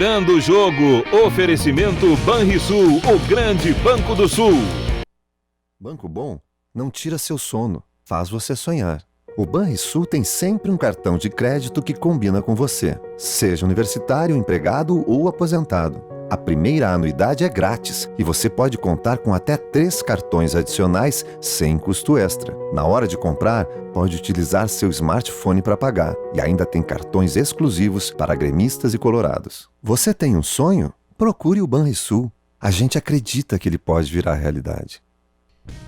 Virando o jogo, oferecimento Banrisul, o grande Banco do Sul. Banco bom não tira seu sono, faz você sonhar. O Banrisul tem sempre um cartão de crédito que combina com você, seja universitário, empregado ou aposentado. A primeira anuidade é grátis e você pode contar com até 3 cartões adicionais sem custo extra. Na hora de comprar, pode utilizar seu smartphone para pagar e ainda tem cartões exclusivos para gremistas e colorados. Você tem um sonho? Procure o Banrisul. A gente acredita que ele pode virar realidade.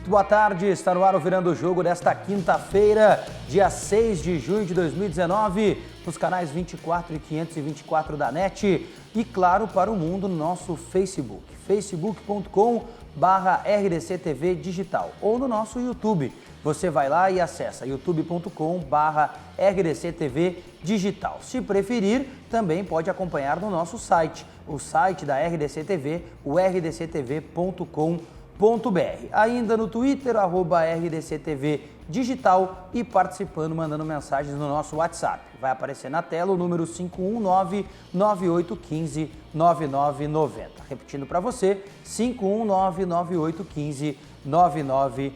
Boa tarde, está no ar o Virando o Jogo desta quinta-feira, dia 6 de junho de 2019, nos canais 24 e 524 da NET e, claro, para o mundo no nosso Facebook, facebook.com/RDCTV Digital ou no nosso YouTube. Você vai lá e acessa youtube.com/RDCTV Digital. Se preferir, também pode acompanhar no nosso site, o site da RDCTV, o rdctv.com.br. Ainda no Twitter, @RDCTV Digital e participando, mandando mensagens no nosso WhatsApp. Vai aparecer na tela o número 519-9815-9990. Repetindo para você, 519-9815-9990.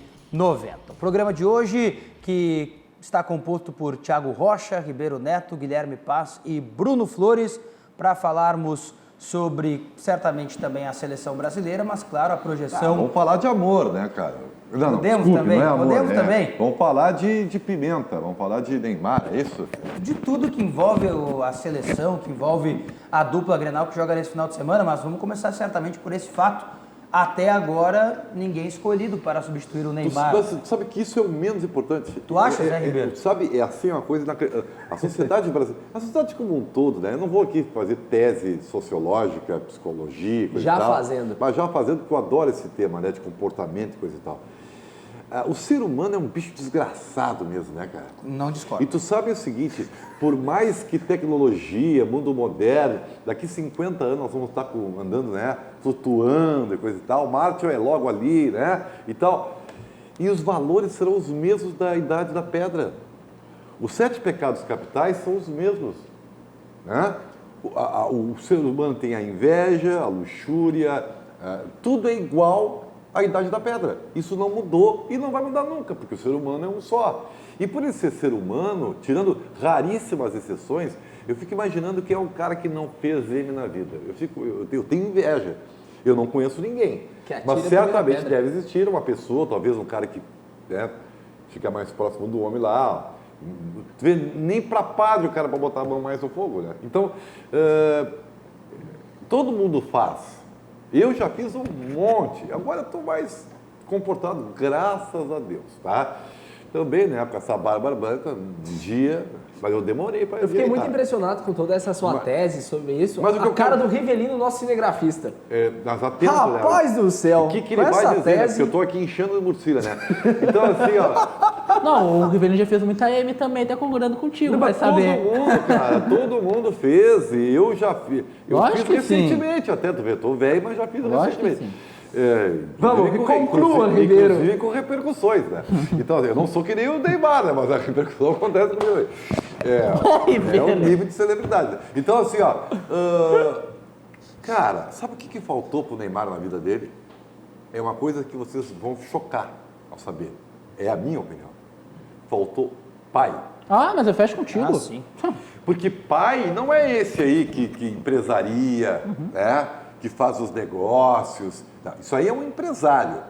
O programa de hoje, que está composto por Thiago Rocha, Ribeiro Neto, Guilherme Paz e Bruno Flores, para falarmos sobre, certamente, também a seleção brasileira, mas, claro, a projeção... Vamos falar de amor, né, cara? Não, podemos desculpe, também, não é amor, podemos também. Vamos falar de pimenta, vamos falar de Neymar, é isso? De tudo que envolve a seleção, que envolve a dupla Grenal que joga nesse final de semana, mas vamos começar certamente por esse fato. Até agora, ninguém escolhido para substituir o Neymar. Tu sabe que isso é o menos importante. Tu acha, Zé Ribeiro? Sabe, é assim uma coisa... A sociedade brasileira... A sociedade como um todo, né? Eu não vou aqui fazer tese sociológica, psicologia, coisa já e tal. Fazendo. Mas já fazendo, porque eu adoro esse tema, né? De comportamento e coisa e tal. O ser humano é um bicho desgraçado mesmo, né, cara? Não discordo. E tu sabe o seguinte, por mais que tecnologia, mundo moderno, daqui 50 anos nós vamos estar andando, né, flutuando e coisa e tal, Marte é logo ali, né, e tal. E os valores serão os mesmos da Idade da Pedra. Os 7 pecados capitais são os mesmos, né? O ser humano tem a inveja, a luxúria, tudo é igual a Idade da Pedra. Isso não mudou e não vai mudar nunca, porque o ser humano é um só. E por ele ser ser humano, tirando raríssimas exceções, eu fico imaginando que é um cara que não fez M na vida. Eu tenho inveja. Eu não conheço ninguém. Mas certamente deve existir uma pessoa, talvez um cara que, né, fica mais próximo do homem lá. Tu vê, nem para padre o cara para botar a mão mais no fogo, né? Então, todo mundo faz. Eu já fiz um monte, agora estou mais comportado, graças a Deus, tá? Também, né, com essa barba branca, dia, mas eu demorei para... Eu fiquei muito impressionado com toda essa sua tese sobre isso. Mas a cara do Rivelino, nosso cinegrafista. Nós atento, rapaz, né, do céu! O que ele vai dizer, tese... né? Porque eu estou aqui enchendo de murcilha, né? Então, assim, ó... Não, o Rivelino já fez muita M também, tá concordando contigo, não, vai saber. Todo mundo, cara, todo mundo fez, e eu já fiz. Eu Lógico fiz recentemente, sim. Até, tu vê, tô velho, mas já fiz Lógico recentemente. Vamos, conclua, Ribeiro. Inclusive com repercussões, né? Então, eu não sou que nem o Neymar, né? Mas a repercussão acontece comigo. É um nível de celebridade. Então, assim, ó... cara, sabe o que faltou pro Neymar na vida dele? É uma coisa que vocês vão chocar ao saber. É a minha opinião. Faltou pai. Ah, mas eu fecho contigo. Sim. Porque pai não é esse aí que empresaria, né? Que faz os negócios. Não, isso aí é um empresário.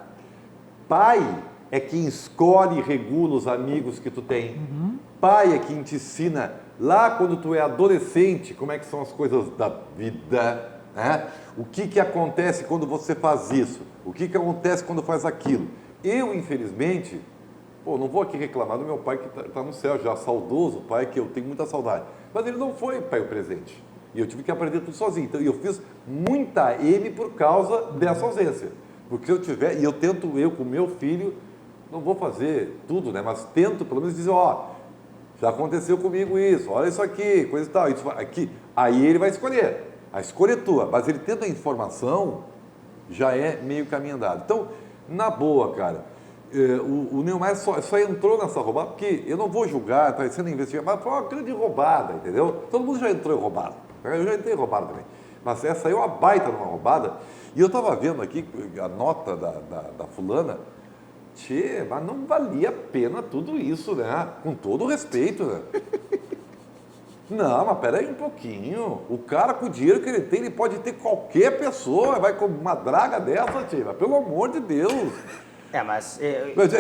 Pai é quem escolhe e regula os amigos que tu tem. Pai é quem te ensina lá quando tu é adolescente como é que são as coisas da vida, né? O que acontece quando você faz isso? O que acontece quando faz aquilo? Eu, infelizmente... não vou aqui reclamar do meu pai que está no céu já, saudoso pai, que eu tenho muita saudade. Mas ele não foi pai presente. E eu tive que aprender tudo sozinho. Então, eu fiz muita M por causa dessa ausência. Porque se eu tiver, e eu tento, com meu filho, não vou fazer tudo, né? Mas tento, pelo menos, dizer, já aconteceu comigo isso, olha isso aqui, coisa e tal, isso aqui. Aí ele vai escolher. A escolha é tua. Mas ele tendo a informação, já é meio caminho andado. Então, na boa, cara... O Neymar só entrou nessa roubada, porque eu não vou julgar, está sendo investigado, mas foi uma grande roubada, entendeu? Todo mundo já entrou em roubada. Eu já entrei em roubada também. Mas essa aí é uma baita numa roubada. E eu estava vendo aqui a nota da fulana. Tchê, mas não valia a pena tudo isso, né? Com todo o respeito, né? Não, mas peraí um pouquinho. O cara, com o dinheiro que ele tem, ele pode ter qualquer pessoa. Vai com uma draga dessa, tchê. Mas pelo amor de Deus. Mas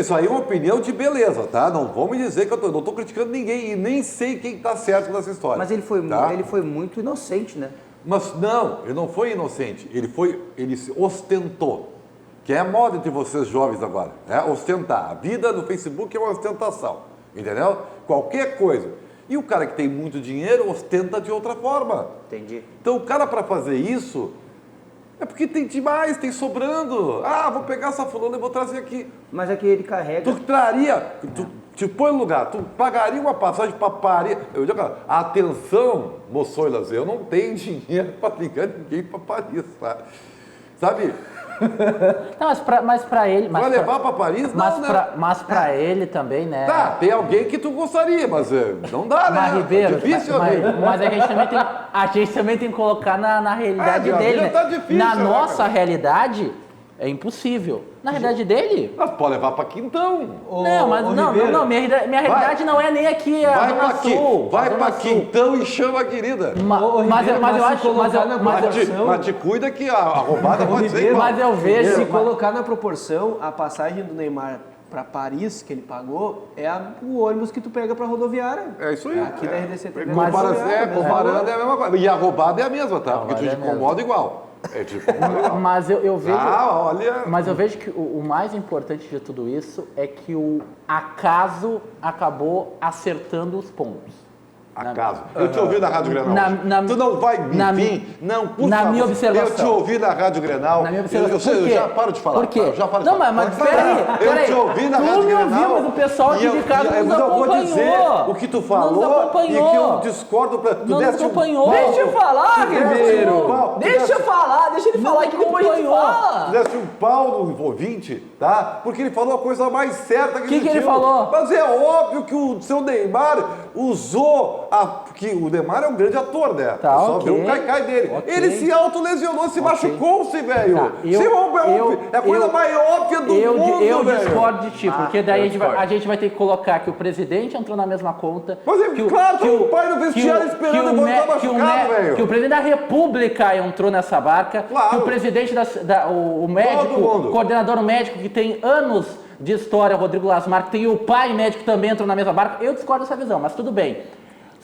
Isso aí é uma opinião de beleza, tá? Não vamos dizer que eu não estou criticando ninguém e nem sei quem está certo nessa história. Mas ele foi muito inocente, né? Mas não, ele não foi inocente. Ele se ostentou. Que é a moda entre vocês jovens agora, né? Ostentar. A vida no Facebook é uma ostentação, entendeu? Qualquer coisa. E o cara que tem muito dinheiro ostenta de outra forma. Entendi. Então o cara, para fazer isso, é porque tem demais, tem sobrando. Ah, vou pegar essa fulana e vou trazer aqui. Mas é que ele carrega... Tu traria, te põe no lugar, tu pagaria uma passagem para Paris. Eu digo, atenção, moçoilas, eu não tenho dinheiro para ligar ninguém para Paris, tá? Sabe? Não, mas pra ele... Vai levar para Paris? Não, né? Mas pra ele também, né? Tá, tem alguém que tu gostaria, mas não dá, né? Mas, Ribeiro, é difícil, mas a gente também tem que colocar na realidade dele, né? Tá difícil, na né, nossa cara? realidade, é impossível. Na realidade dele... Mas pode levar para Quintão. Não, minha realidade não é nem aqui, a Vai Zona para Sul. vai a Zona para Sul. Quintão e chama a querida. Mas eu acho... Mas te cuida que a roubada pode ser igual. Mas eu vejo... Se colocar na proporção, a passagem do Neymar para Paris, que ele pagou, é o ônibus que tu pega para rodoviária. É isso aí. Aqui da RDC TV. Comparando é a mesma coisa. E a roubada é a mesma, tá? Porque tu te incomoda igual. É tipo... Mas eu vejo... olha... Mas eu vejo que o mais importante de tudo isso é que o acaso acabou acertando os pontos. Acaso. Eu te ouvi na Rádio Grenal. Tu não vai vir, não, por na favor. minha observação. Eu te ouvi na Rádio Grenal. Na minha observação. Eu já paro de falar. Por quê? Já paro de falar. Mas peraí. Eu te ouvi na Rádio Grenal. Tu me ouviu, mas o pessoal aqui de casa nos acompanhou. Eu vou dizer acompanhou. o que tu falou e que eu discordo. Não nos acompanhou. Deixa eu falar, Ribeiro. Deixa eu falar, deixa ele falar que depois a gente fala. Tu desse um pau no ouvinte, tá? Porque ele falou a coisa mais certa que Que existiu. ele falou? Mas é óbvio que o seu Neymar usou porque o Neymar é um grande ator, né? Tá, só ok. ver o caicai dele. Ok. Ele se autolesionou, se machucou-se, velho. Tá, É a coisa mais óbvia do mundo, eu velho. discordo de ti, porque daí a gente vai ter que colocar que o presidente entrou na mesma conta. Mas é claro, tá o pai no vestiário esperando ele voltar machucado, velho. Que o presidente da República entrou nessa barca, Claro. que o presidente, o médico, mundo. o coordenador médico que tem anos de história, Rodrigo Lasmar, que tem o pai médico também entrou na mesma barca. Eu discordo dessa visão, mas tudo bem.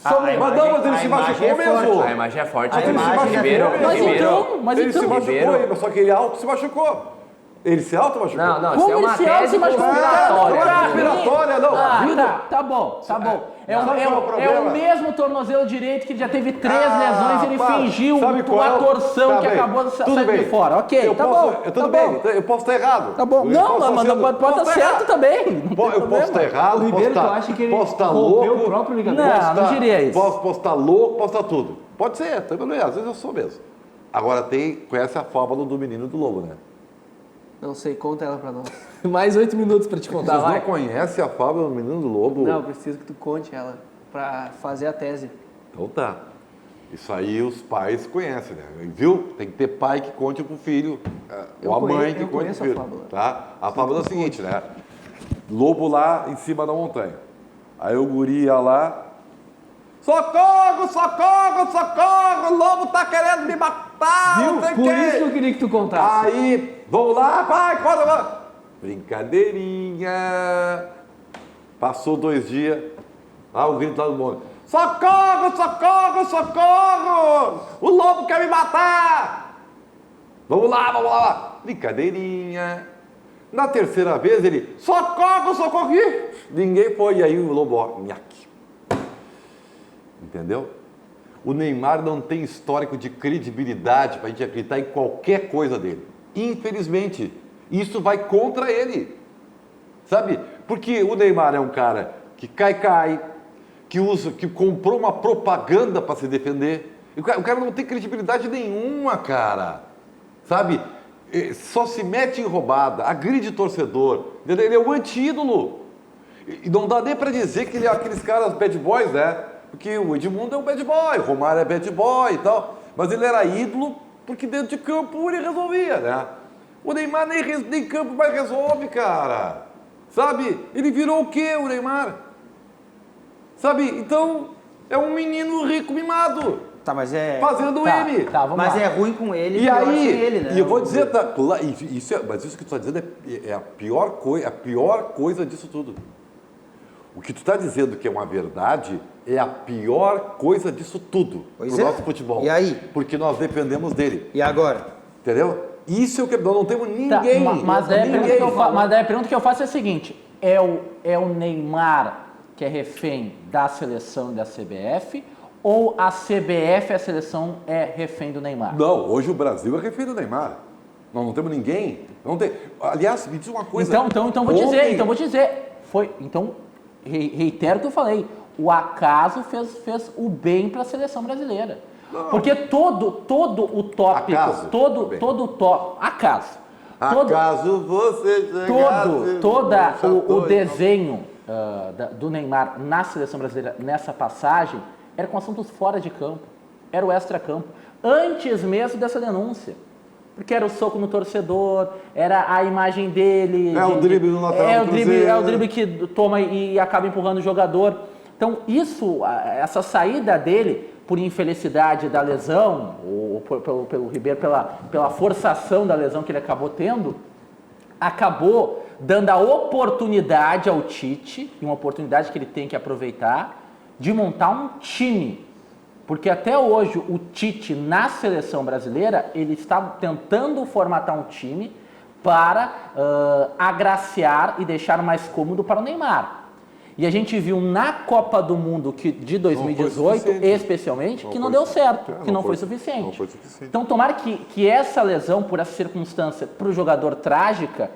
Mas ele se machucou mesmo. A imagem é forte. Ele se machucou Ribeiro, mesmo. Ribeiro. Ele se machucou, só que ele se machucou. Ele se auto-machucou. Não, isso Como é uma ele se tese conspiratória? Conspiratória, não. Tá bom. É Sabe qual é o o problema? mesmo tornozelo direito que ele já teve 3 lesões e ele para. fingiu Sabe qual é uma o- torção Tá que bem. acabou Tudo saindo bem. de fora. Ok, Eu tá posso- bom. Tudo tá bem, bom. eu posso estar errado. Tá bom. Eu Não, posso mas ser- pode estar posso certo errado. também. Não tem Eu posso problema. estar errado, O Ribeiro, tu posso acha que ele posso estar rompeu louco, o próprio ligamento? Não diria isso. Posso estar louco, posso estar tudo. Pode ser, também, às vezes eu sou mesmo. Agora conhece a fábula do menino e do lobo, né? Não sei, conta ela pra nós. Mais 8 minutos pra te contar, Vocês não vai. conhecem a fábula do menino e do lobo? Não, preciso que tu conte ela pra fazer a tese. Então tá. Isso aí os pais conhecem, né? Viu? Tem que ter pai que conte pro filho. Ou a mãe que eu conte pro conheço a filho. fábula. Tá? A fábula é o seguinte, né? Lobo lá em cima da montanha. Aí o guri ia lá. Socorro, socorro, socorro! O lobo tá querendo me matar! Viu? Não sei o Por quê. isso que eu queria que tu contasse. Aí, vamos lá, vai, corre lá. Brincadeirinha. Passou 2 dias. Ah, o grito lá do monte. Socorro, socorro, socorro! O lobo quer me matar! Vamos lá. Brincadeirinha. Na 3ª vez ele, socorro, socorro! Ih, ninguém foi. E aí o lobo, ó, nhaque. Entendeu? O Neymar não tem histórico de credibilidade para a gente acreditar em qualquer coisa dele. Infelizmente, isso vai contra ele. Sabe? Porque o Neymar é um cara que cai, que comprou uma propaganda para se defender. O cara não tem credibilidade nenhuma, cara. Sabe? Só se mete em roubada, agride torcedor. Entendeu? Ele é o anti-ídolo. E não dá nem para dizer que ele é aqueles caras bad boys, né? Porque o Edmundo é um bad boy, o Romário é bad boy e tal. Mas ele era ídolo porque dentro de campo ele resolvia, né? O Neymar nem campo mais resolve, cara. Sabe? Ele virou o quê, o Neymar? Sabe? Então, é um menino rico mimado. Tá, mas é... Fazendo Tá, ele. tá, vamos Mas lá. é ruim com ele, E pior aí, sem ele, né? e eu vou dizer, mas isso que tu está dizendo é a pior coisa disso tudo. O que tu está dizendo que é uma verdade é a pior coisa disso tudo Pois pro é. nosso futebol. E aí? Porque nós dependemos dele, E agora? entendeu? Isso é o que nós não temos Tá, ninguém. mas daí a pergunta ninguém. que a pergunta que eu faço é a seguinte: é o Neymar que é refém da seleção e da CBF, ou a CBF e a seleção é refém do Neymar? Não, hoje o Brasil é refém do Neymar. Nós não temos ninguém. Não tem. Aliás, me diz uma coisa. Então vou dizer. Reitero o que eu falei. O acaso fez o bem para a seleção brasileira. Não. Porque todo o tópico, Acaso? acaso. Acaso você chegasse O desenho do Neymar na seleção brasileira nessa passagem era com assuntos fora de campo, era o extra-campo, antes mesmo dessa denúncia. Porque era o soco no torcedor, era a imagem dele. É o drible no lateral do Cruzeiro. É o drible que toma e acaba empurrando o jogador. Então, essa saída dele, por infelicidade da lesão, ou pelo Ribeiro, pela forçação da lesão que ele acabou tendo, acabou dando a oportunidade ao Tite, e uma oportunidade que ele tem que aproveitar, de montar um time. Porque até hoje o Tite, na seleção brasileira, ele está tentando formatar um time para agraciar e deixar mais cômodo para o Neymar. E a gente viu na Copa do Mundo de 2018, especialmente, que não deu certo, que não foi suficiente. Não foi suficiente. Então, tomara que essa lesão, por essa circunstância, para o jogador trágica,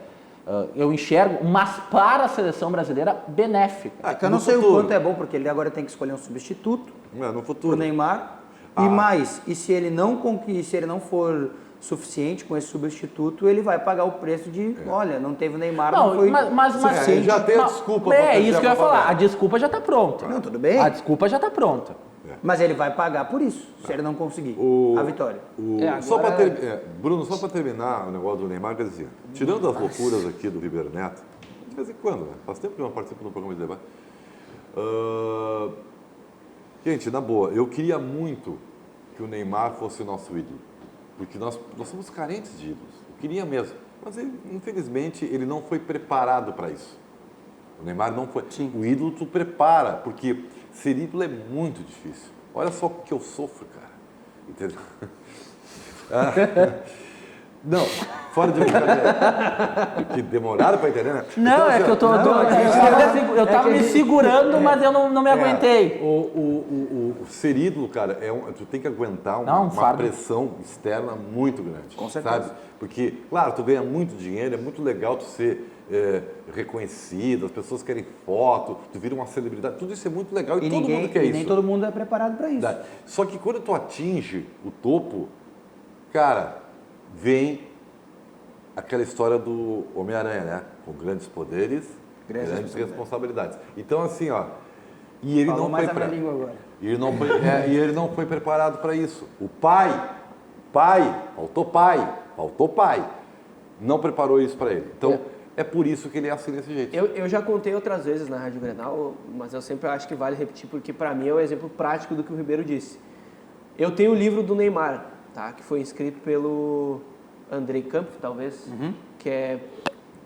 eu enxergo, mas para a seleção brasileira, benéfica. É que eu não sei o quanto é bom, porque ele agora tem que escolher um substituto No pro futuro. Neymar. E se ele não for suficiente com esse substituto, ele vai pagar o preço de, olha, não teve o Neymar, não foi suficiente. já tem a desculpa. É isso que eu ia falar, a desculpa já está pronta. Não, tudo bem. A desculpa já está pronta. Mas ele vai pagar por isso, se ele não conseguir a vitória. Bruno, só para terminar o negócio do Neymar, quer dizer, tirando as loucuras aqui do Ribeiro Neto, de vez em quando, né? Faz tempo que eu não participo do programa de debate. Gente, na boa, eu queria muito que o Neymar fosse o nosso ídolo, porque nós somos carentes de ídolos. Eu queria mesmo, mas infelizmente ele não foi preparado para isso. O Neymar não foi. Sim. O ídolo tu prepara, porque ser ídolo é muito difícil. Olha só o que eu sofro, cara. Entendeu? Não, fora de brincadeira. Que demoraram para entender, né? Não, então, eu tava me segurando, mas eu não me aguentei. O ser ídolo, cara, tu tem que aguentar uma pressão externa muito grande. Com certeza. Sabe? Porque, claro, tu ganha muito dinheiro, é muito legal tu ser reconhecido, as pessoas querem foto, tu vira uma celebridade, tudo isso é muito legal e todo mundo quer isso. Nem todo mundo é preparado para isso. Só que quando tu atinge o topo, cara, vem aquela história do Homem-Aranha, né? Com grandes poderes, grandes responsabilidades. Então, assim, ó, e ele não foi ele não foi preparado para isso. O pai, faltou pai, não preparou isso para ele. Então, é por isso que ele é assim desse jeito. Eu já contei outras vezes na Rádio Grenal, mas eu sempre acho que vale repetir, porque para mim é o exemplo prático do que o Ribeiro disse. Eu tenho o livro do Neymar, tá? Que foi escrito pelo Andrei Kampf, talvez, que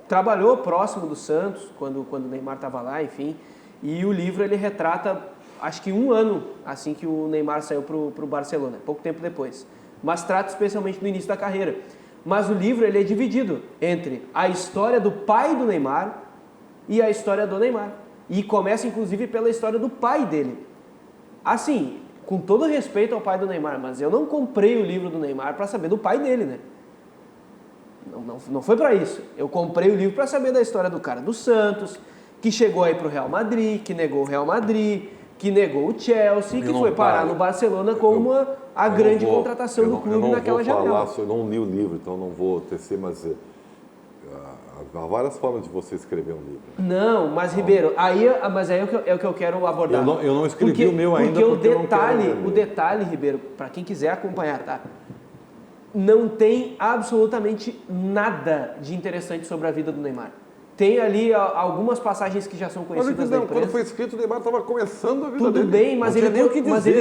trabalhou próximo do Santos, quando o Neymar estava lá, enfim. E o livro ele retrata, acho que um ano assim que o Neymar saiu para o Barcelona, pouco tempo depois. Mas trata especialmente do início da carreira. Mas o livro ele é dividido entre a história do pai do Neymar e a história do Neymar. E começa, inclusive, pela história do pai dele. Assim, com todo respeito ao pai do Neymar, mas eu não comprei o livro do Neymar para saber do pai dele, né? Não foi para isso. Eu comprei o livro para saber da história do cara do Santos, que chegou aí para o Real Madrid, que negou o Real Madrid, que negou o Chelsea, que foi parar no Barcelona como a grande contratação do clube naquela janela. Eu não li o livro, então não vou tecer, mas a há várias formas de você escrever um livro. Não, mas Ribeiro, mas aí é o que eu quero abordar. Eu não escrevi o meu ainda porque eu não quero o detalhe, Ribeiro, para quem quiser acompanhar, tá? Não tem absolutamente nada de interessante sobre a vida do Neymar. Tem ali algumas passagens que já são conhecidas da imprensa. Quando foi escrito, o Neymar estava começando a vida Tudo dele. bem, mas ele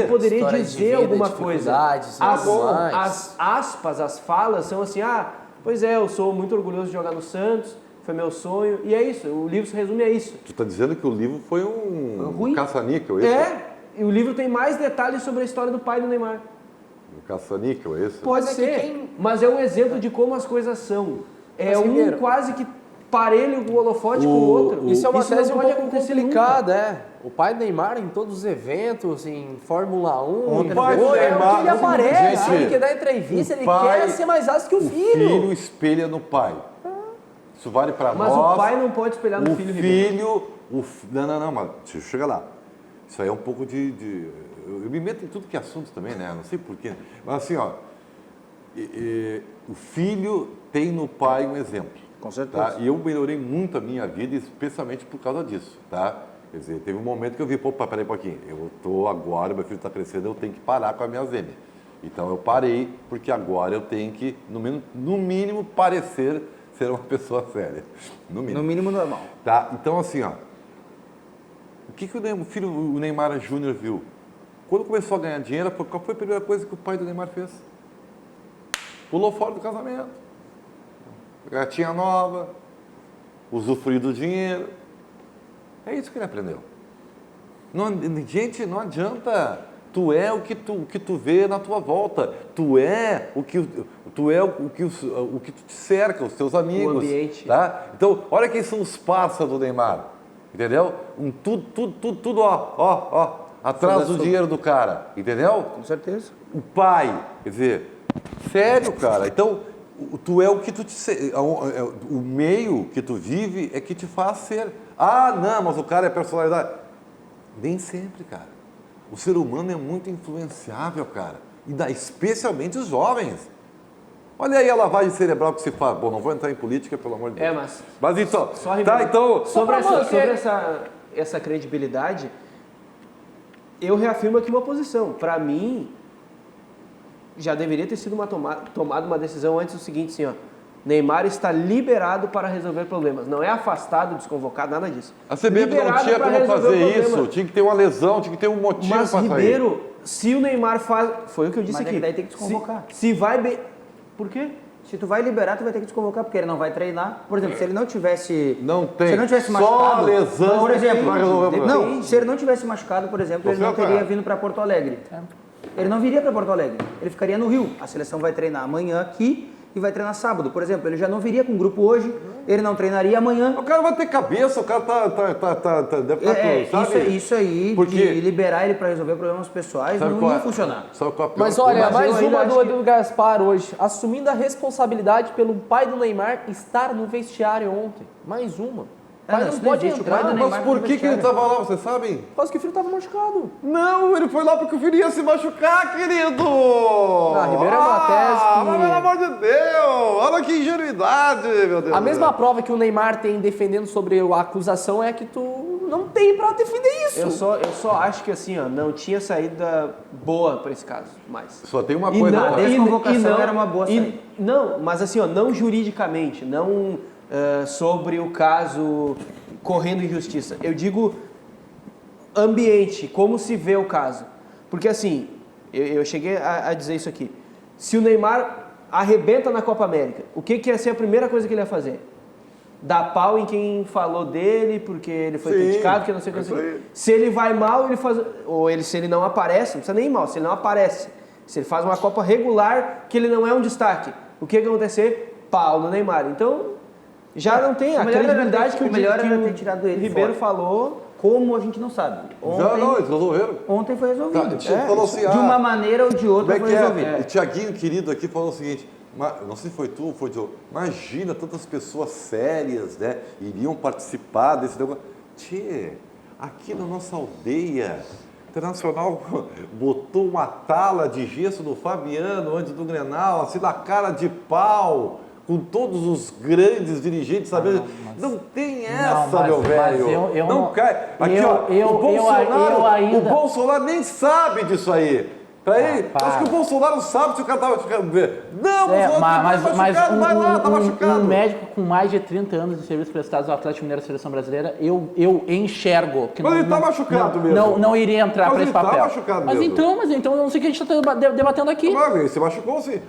poderia Histórias de dizer vida, alguma coisa. dificuldades, As aspas, as falas são assim, pois é, eu sou muito orgulhoso de jogar no Santos, foi meu sonho, e é isso, o livro se resume a isso. Tu está dizendo que o livro foi um ruim. caça-níquel, é isso? E o livro tem mais detalhes sobre a história do pai do Neymar. Um caça-níquel, é isso? Pode ser, mas é um exemplo de como as coisas são. É Ribeiro, quase que parelho o holofote com o outro. Isso é uma tese não um pode pouco acontecer complicada, O pai do Neymar em todos os eventos, em Fórmula 1, O pai do Neymar, ele aparece, gente, ele quer dar entrevista, ele pai- quer ser mais alto que o O filho. filho espelha no pai. Isso vale para nós. Mas o pai não pode espelhar no O filho, Ribeiro. Não, mas deixa eu chegar lá. Isso aí é um pouco eu me meto em tudo que é assunto também, né? Não sei porquê. Mas assim, o filho tem no pai um exemplo. Com certeza. Tá? E eu melhorei muito a minha vida, especialmente por causa disso, tá? Quer dizer, teve um momento que eu vi, peraí um pouquinho, eu tô agora, meu filho está crescendo, eu tenho que parar com a minha zêmia. Então eu parei, porque agora eu tenho que, no mínimo, parecer ser uma pessoa séria. No mínimo normal. Tá? Então, assim, o que o Neymar Júnior viu? Quando começou a ganhar dinheiro, qual foi a primeira coisa que o pai do Neymar fez? Pulou fora do casamento. Gatinha nova, usufruir do dinheiro. É isso que ele aprendeu. Gente, não adianta. Tu é o que tu vê na tua volta. Tu é o que te cerca, os teus amigos. O ambiente. Tá? Então, olha quem são os pássaros do Neymar. Entendeu? Tudo, atrás do dinheiro do cara. Entendeu? Com certeza. O pai, quer dizer, sério, cara. Então, tu é o que o meio que tu vive é que te faz ser. Não, mas o cara é personalidade. Nem sempre, cara. O ser humano é muito influenciável, cara. Especialmente os jovens. Olha aí a lavagem cerebral que se faz. Bom, não vou entrar em política, pelo amor de Deus. Mas então, sobre essa credibilidade, eu reafirmo aqui uma posição. Para mim, já deveria ter sido tomada uma decisão antes do seguinte, assim, Neymar está liberado para resolver problemas. Não é afastado, desconvocado, nada disso. A CBF não tinha como fazer isso. Tinha que ter uma lesão, tinha que ter um motivo para sair. Mas, Ribeiro, se o Neymar faz... Foi o que eu disse aqui. Mas daí tem que desconvocar. Se vai bem... Por quê? Se tu vai liberar, tu vai ter que desconvocar, porque ele não vai treinar. Por exemplo, se ele não tivesse... Não tem. Se ele não tivesse Só machucado... a lesão por exemplo, vai resolver o problema. não, se ele não tivesse machucado, por exemplo, ele não teria vindo para Porto Alegre. Ele não viria para Porto Alegre. Ele ficaria no Rio. A seleção vai treinar amanhã aqui e vai treinar sábado. Por exemplo, ele já não viria com o grupo hoje, ele não treinaria amanhã. O cara vai ter cabeça, o cara deve estar sabe? Isso aí, Porque... de liberar ele para resolver problemas pessoais, sabe não ia funcionar. Mas olha, mais uma do Gaspar hoje, assumindo a responsabilidade pelo pai do Neymar estar no vestiário ontem. Mais uma. O pai não pode entrar. Mas por que ele estava lá, vocês sabem? Por causa que o filho estava machucado. Não, ele foi lá porque o filho ia se machucar, querido! Ribeiro é uma tese que... Mas pelo amor de Deus! Olha que ingenuidade, meu Deus! A mesma prova que o Neymar tem defendendo sobre a acusação é que tu não tem pra defender isso. Eu só acho que assim, não tinha saída boa para esse caso, mais. Só tem uma coisa... A desconvocação era uma boa saída. Não, mas assim, não juridicamente, não sobre o caso correndo injustiça. Eu digo ambiente, como se vê o caso. Porque assim, eu cheguei a dizer isso aqui. Se o Neymar arrebenta na Copa América, o que ia ser a primeira coisa que ele ia fazer? Dar pau em quem falou dele, porque ele foi criticado, que não sei o que. Se ele vai mal, ele faz... se ele não aparece, não precisa nem ir mal, se ele não aparece, se ele faz uma Copa regular, que ele não é um destaque, o que ia acontecer? Pau no Neymar. Então, já não tem a credibilidade que o melhor era ter tirado ele Ribeiro falou. Como a gente não sabe. Não, eles resolveram. Ontem foi resolvido. Falou assim, de uma maneira ou de outra foi resolvido. O Tiaguinho querido aqui falou o seguinte, não sei se foi tu ou foi Diogo, imagina tantas pessoas sérias, né, iriam participar desse negócio. Tchê, aqui na nossa aldeia, Internacional botou uma tala de gesso no Fabiano antes do Grenal, assim na cara de pau, com todos os grandes dirigentes sabendo. Não tem essa, meu velho. Não cai. Aqui, o Bolsonaro nem sabe disso aí. Acho que o Bolsonaro sabe se o cara tá machucado. Não, Bolsonaro tá machucado. Um médico com mais de 30 anos de serviços prestados ao Atlético Mineiro da Seleção Brasileira, eu enxergo que mas ele tá machucado mesmo. Não iria entrar para esse papel. Mas ele tá machucado mas mesmo. Então, eu não sei o que a gente está debatendo aqui. Ele se machucou, sim.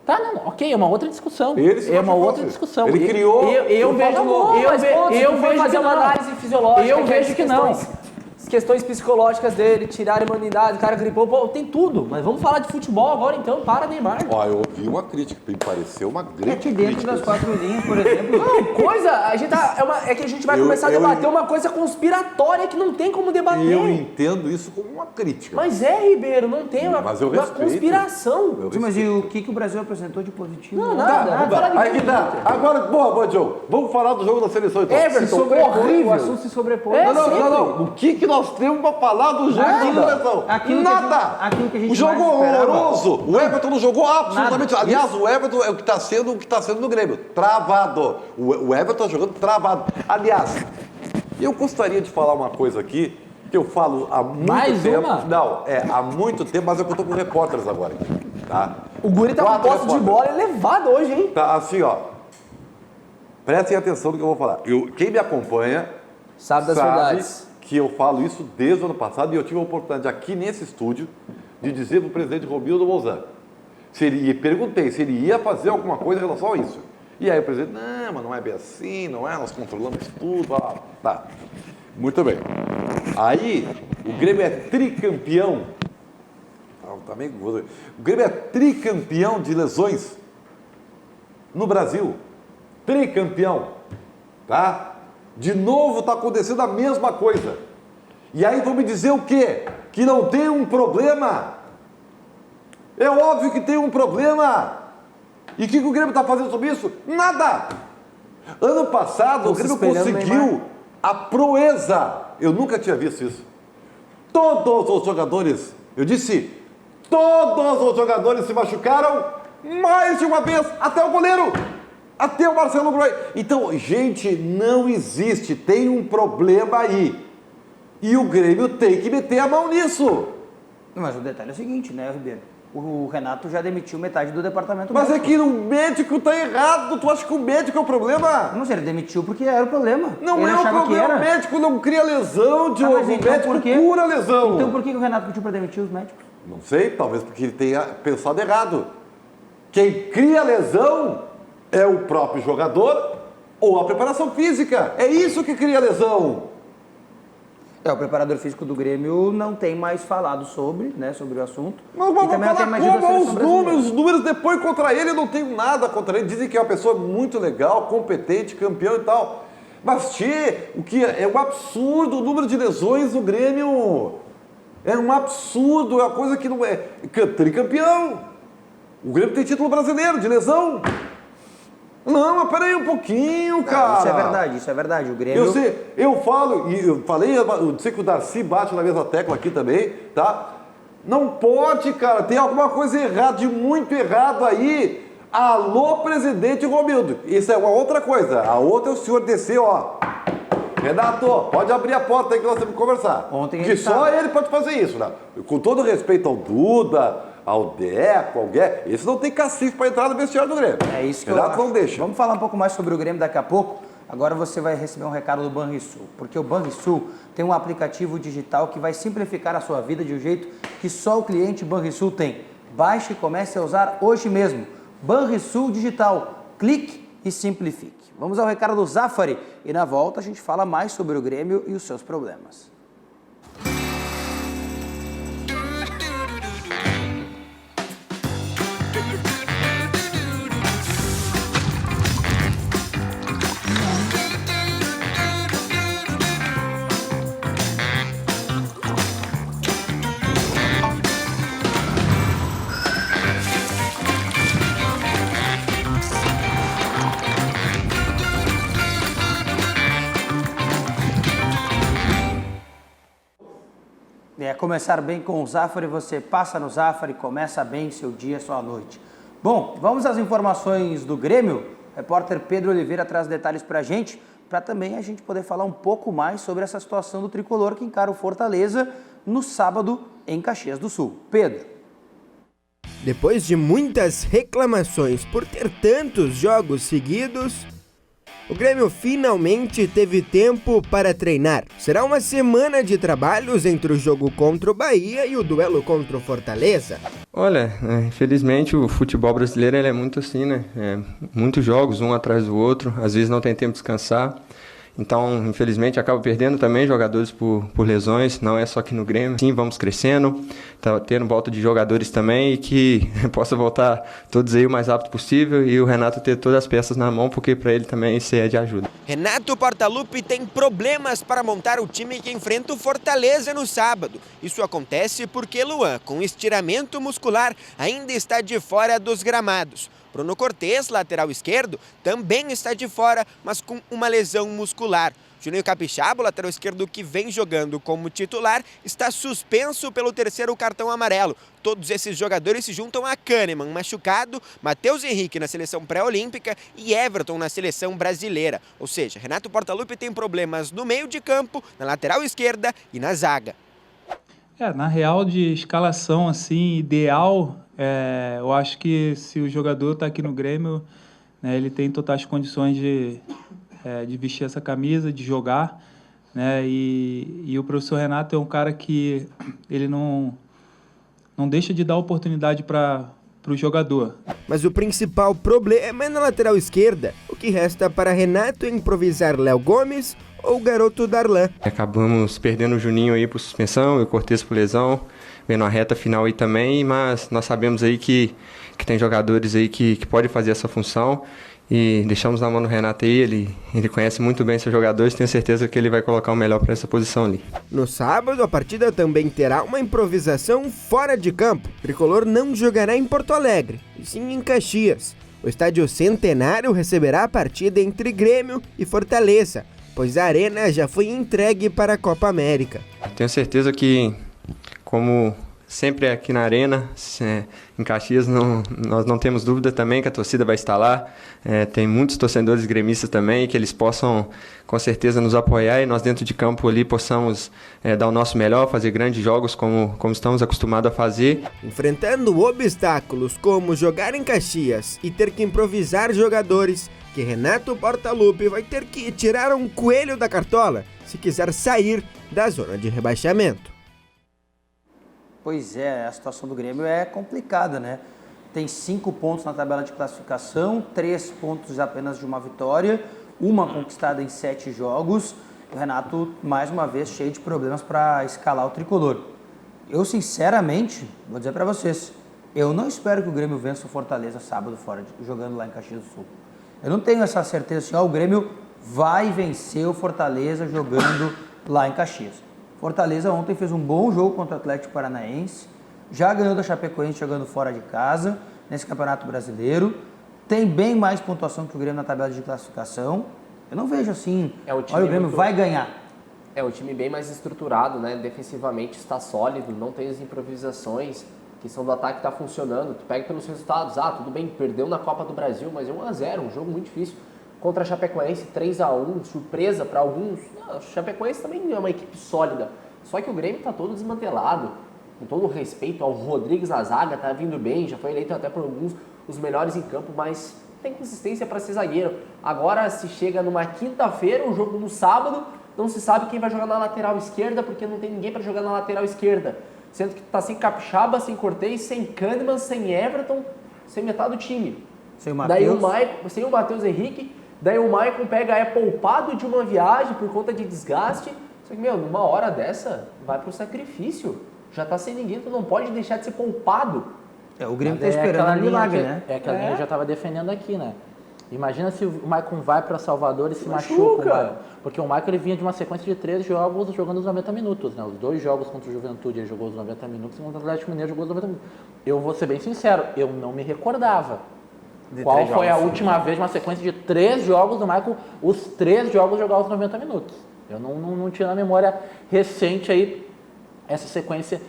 Tá, não, ok, é uma outra discussão. Discussão. Ele criou... Eu vejo fazer uma análise fisiológica. Eu vejo que não. Questões psicológicas dele, tirar a imunidade, o cara gripou, pô, tem tudo. Mas vamos falar de futebol agora então, para Neymar. Eu ouvi uma crítica, me pareceu uma grande que dentro das 4 linhas, por exemplo... É que a gente vai começar a debater uma coisa conspiratória que não tem como debater. Eu entendo isso como uma crítica. Mas Ribeiro, não tem uma conspiração. Mas e o que o Brasil apresentou de positivo? Não, nada. Vamos falar de aí tá. Agora, boa, Diogo. Vamos falar do jogo da seleção então. Everton, horrível. O assunto se sobrepõe. Não. O que nós temos para falar do jogo da seleção? Nada! O jogo horroroso! O Everton não jogou absolutamente nada. Aliás, o Everton é o que está sendo no Grêmio. Travado. O Everton está jogando travado. Aliás, eu gostaria de falar uma coisa aqui, que eu falo há muito tempo. Não, há muito tempo, mas eu estou com repórteres agora. Tá? O Guri tá com posse de bola elevado hoje, hein? Tá, assim, ó. Prestem atenção no que eu vou falar. Quem me acompanha sabe das verdades. Que eu falo isso desde o ano passado e eu tive a oportunidade aqui nesse estúdio de dizer para o presidente Romildo Bolzan, perguntei se ele ia fazer alguma coisa em relação a isso. E aí o presidente, não, mas não é bem assim, não é, nós controlamos tudo, tá. Muito bem. Aí, o Grêmio é tricampeão, o Grêmio é tricampeão de lesões no Brasil. Tricampeão, tá? De novo está acontecendo a mesma coisa. E aí vão me dizer o quê? Que não tem um problema. É óbvio que tem um problema. E o que o Grêmio está fazendo sobre isso? Nada. Ano passado o Grêmio conseguiu a proeza. Eu nunca tinha visto isso. Todos os jogadores, todos os jogadores se machucaram mais de uma vez. Até o goleiro. Até o Marcelo Groy. Então, gente, não existe. Tem um problema aí. E o Grêmio tem que meter a mão nisso. Mas o detalhe é o seguinte, né, Ribeiro? O Renato já demitiu metade do departamento médico. Mas médico. É que o médico tá errado. Tu acha que o médico é o problema? Não, ele demitiu porque era o problema. Não ele é o problema. O médico não cria lesão, Diogo. O médico cura lesão. Então por que o Renato pediu para demitir os médicos? Não sei, talvez porque ele tenha pensado errado. Quem cria lesão é o próprio jogador ou a preparação física. É isso que cria lesão. O preparador físico do Grêmio não tem mais falado sobre o assunto. Mas e também não tem mais os números depois contra ele, eu não tenho nada contra ele. Dizem que é uma pessoa muito legal, competente, campeão e tal. Mas, o que é um absurdo o número de lesões do Grêmio. É um absurdo, é uma coisa que não é... Tricampeão. O Grêmio tem título brasileiro de lesão. Não, mas peraí um pouquinho, cara. Isso é verdade. O Grêmio... Eu falei, eu sei que o Darcy bate na mesma tecla aqui também, tá? Não pode, cara, tem alguma coisa errada, de muito errado aí. Alô, presidente Romildo. Isso é uma outra coisa. A outra é o senhor descer, ó. Renato, pode abrir a porta aí que nós temos que conversar. Porque só ele pode fazer isso, né? Com todo respeito ao Duda, ao Deco, ao Gué, esse não tem cacife para entrar no vestiário do Grêmio. É isso que Renato não deixa. Vamos falar um pouco mais sobre o Grêmio daqui a pouco. Agora você vai receber um recado do Banrisul, porque o Banrisul tem um aplicativo digital que vai simplificar a sua vida de um jeito que só o cliente Banrisul tem. Baixe e comece a usar hoje mesmo. Banrisul Digital. Clique e simplifique. Vamos ao recado do Zafari e na volta a gente fala mais sobre o Grêmio e os seus problemas. Começar bem com o Zafari, você passa no Zafari, começa bem seu dia, sua noite. Bom, vamos às informações do Grêmio. repórter Pedro Oliveira traz detalhes para a gente também a gente poder falar um pouco mais sobre essa situação do tricolor que encara o Fortaleza no sábado em Caxias do Sul. Pedro. Depois de muitas reclamações por ter tantos jogos seguidos, o Grêmio finalmente teve tempo para treinar. Será uma semana de trabalhos entre o jogo contra o Bahia e o duelo contra o Fortaleza. Olha, infelizmente o futebol brasileiro ele é muito assim, né? Muitos jogos, um atrás do outro, às vezes não tem tempo de descansar. Então, infelizmente, acaba perdendo também jogadores por lesões, não é só aqui no Grêmio. Sim, vamos crescendo, tá tendo volta de jogadores também e que possa voltar todos aí o mais rápido possível e o Renato ter todas as peças na mão, porque para ele também isso é de ajuda. Renato Portaluppi tem problemas para montar o time que enfrenta o Fortaleza no sábado. Isso acontece porque Luan, com estiramento muscular, ainda está de fora dos gramados. Bruno Cortes, lateral esquerdo, também está de fora, mas com uma lesão muscular. Juninho Capixaba, lateral esquerdo que vem jogando como titular, está suspenso pelo terceiro cartão amarelo. Todos esses jogadores se juntam a Kahneman, machucado, Matheus Henrique na seleção pré-olímpica e Everton na seleção brasileira. Ou seja, Renato Portaluppi tem problemas no meio de campo, na lateral esquerda e na zaga. Na real, de escalação assim, ideal, eu acho que se o jogador está aqui no Grêmio, né, ele tem totais condições de vestir essa camisa, de jogar, né, e o professor Renato é um cara que ele não deixa de dar oportunidade para o jogador. Mas o principal problema é na lateral esquerda. O que resta para Renato é improvisar Léo Gomes ou o garoto Darlan. Acabamos perdendo o Juninho aí por suspensão e o Cortes por lesão, vendo a reta final aí também, mas nós sabemos aí que tem jogadores aí que podem fazer essa função e deixamos na mão do Renato aí, ele conhece muito bem seus jogadores, tenho certeza que ele vai colocar o melhor para essa posição ali. No sábado, a partida também terá uma improvisação fora de campo. O tricolor não jogará em Porto Alegre, e sim em Caxias. O estádio Centenário receberá a partida entre Grêmio e Fortaleza, pois a arena já foi entregue para a Copa América. Tenho certeza que, como sempre aqui na arena, em Caxias, nós não temos dúvida também que a torcida vai estar lá. Tem muitos torcedores gremistas também, que eles possam com certeza nos apoiar e nós dentro de campo ali possamos dar o nosso melhor, fazer grandes jogos como estamos acostumados a fazer. Enfrentando obstáculos como jogar em Caxias e ter que improvisar jogadores, que Renato Portaluppi vai ter que tirar um coelho da cartola se quiser sair da zona de rebaixamento. Pois é, a situação do Grêmio é complicada, né? Tem 5 pontos na tabela de classificação, 3 pontos apenas de uma vitória, uma conquistada em 7 jogos. O Renato, mais uma vez, cheio de problemas para escalar o tricolor. Eu, sinceramente, vou dizer para vocês, eu não espero que o Grêmio vença o Fortaleza sábado fora, jogando lá em Caxias do Sul. Eu não tenho essa certeza assim, o Grêmio vai vencer o Fortaleza jogando lá em Caxias. Fortaleza ontem fez um bom jogo contra o Atlético Paranaense, já ganhou da Chapecoense jogando fora de casa, nesse Campeonato Brasileiro, tem bem mais pontuação que o Grêmio na tabela de classificação. Eu não vejo assim, olha, o Grêmio vai ganhar. É um time bem mais estruturado, né? Defensivamente está sólido, não tem as improvisações. A questão do ataque está funcionando. Tu pega pelos resultados, tudo bem, perdeu na Copa do Brasil, mas é 1-0, um jogo muito difícil. Contra a Chapecoense, 3-1, surpresa para alguns. A Chapecoense também é uma equipe sólida. Só que o Grêmio está todo desmantelado. Com todo o respeito ao Rodrigues na zaga, tá vindo bem, já foi eleito até por alguns os melhores em campo, mas tem consistência para ser zagueiro. Agora, se chega numa quinta-feira, um jogo no sábado, não se sabe quem vai jogar na lateral esquerda, porque não tem ninguém para jogar na lateral esquerda. Sendo que tá sem Capixaba, sem Cortez, sem Kahneman, sem Everton, sem metade do time. Sem o Matheus. Sem o Matheus Henrique. Daí o Maicon é poupado de uma viagem por conta de desgaste. Só que, numa hora dessa, vai pro sacrifício. Já tá sem ninguém, tu não pode deixar de ser poupado. O Grêmio tá esperando um milagre, né? É que a linha eu já tava defendendo aqui, né? Imagina se o Maicon vai para Salvador e se machuca. Porque o Maicon ele vinha de uma sequência de 3 jogos jogando os 90 minutos, né? Os 2 jogos contra o Juventude ele jogou os 90 minutos e contra o Atlético Mineiro jogou os 90 minutos. Eu vou ser bem sincero, eu não me recordava. Qual foi a última vez, uma sequência de 3 jogos do Maicon, os 3 jogos jogar os 90 minutos. Eu não tinha na memória recente aí essa sequência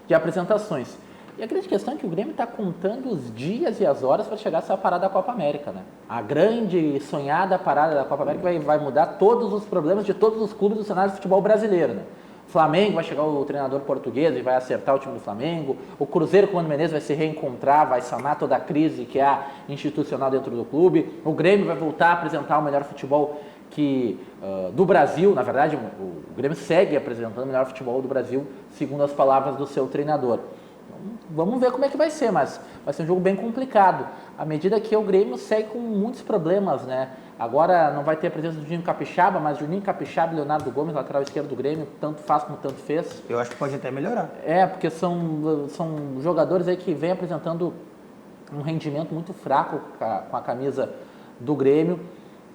de apresentações. E a grande questão é que o Grêmio está contando os dias e as horas para chegar a essa parada da Copa América, né? A grande e sonhada parada da Copa América vai mudar todos os problemas de todos os clubes do cenário do futebol brasileiro, né? O Flamengo vai chegar o treinador português e vai acertar o time do Flamengo. O Cruzeiro com o Mano Menezes vai se reencontrar, vai sanar toda a crise que há institucional dentro do clube. O Grêmio vai voltar a apresentar o melhor futebol do Brasil. Na verdade, o Grêmio segue apresentando o melhor futebol do Brasil, segundo as palavras do seu treinador. Vamos ver como é que vai ser, mas vai ser um jogo bem complicado. À medida que o Grêmio segue com muitos problemas, né? Agora não vai ter a presença do Juninho Capixaba, mas Juninho Capixaba e Leonardo Gomes, lateral esquerdo do Grêmio, tanto faz como tanto fez. Eu acho que pode até melhorar. Porque são jogadores aí que vêm apresentando um rendimento muito fraco com a camisa do Grêmio.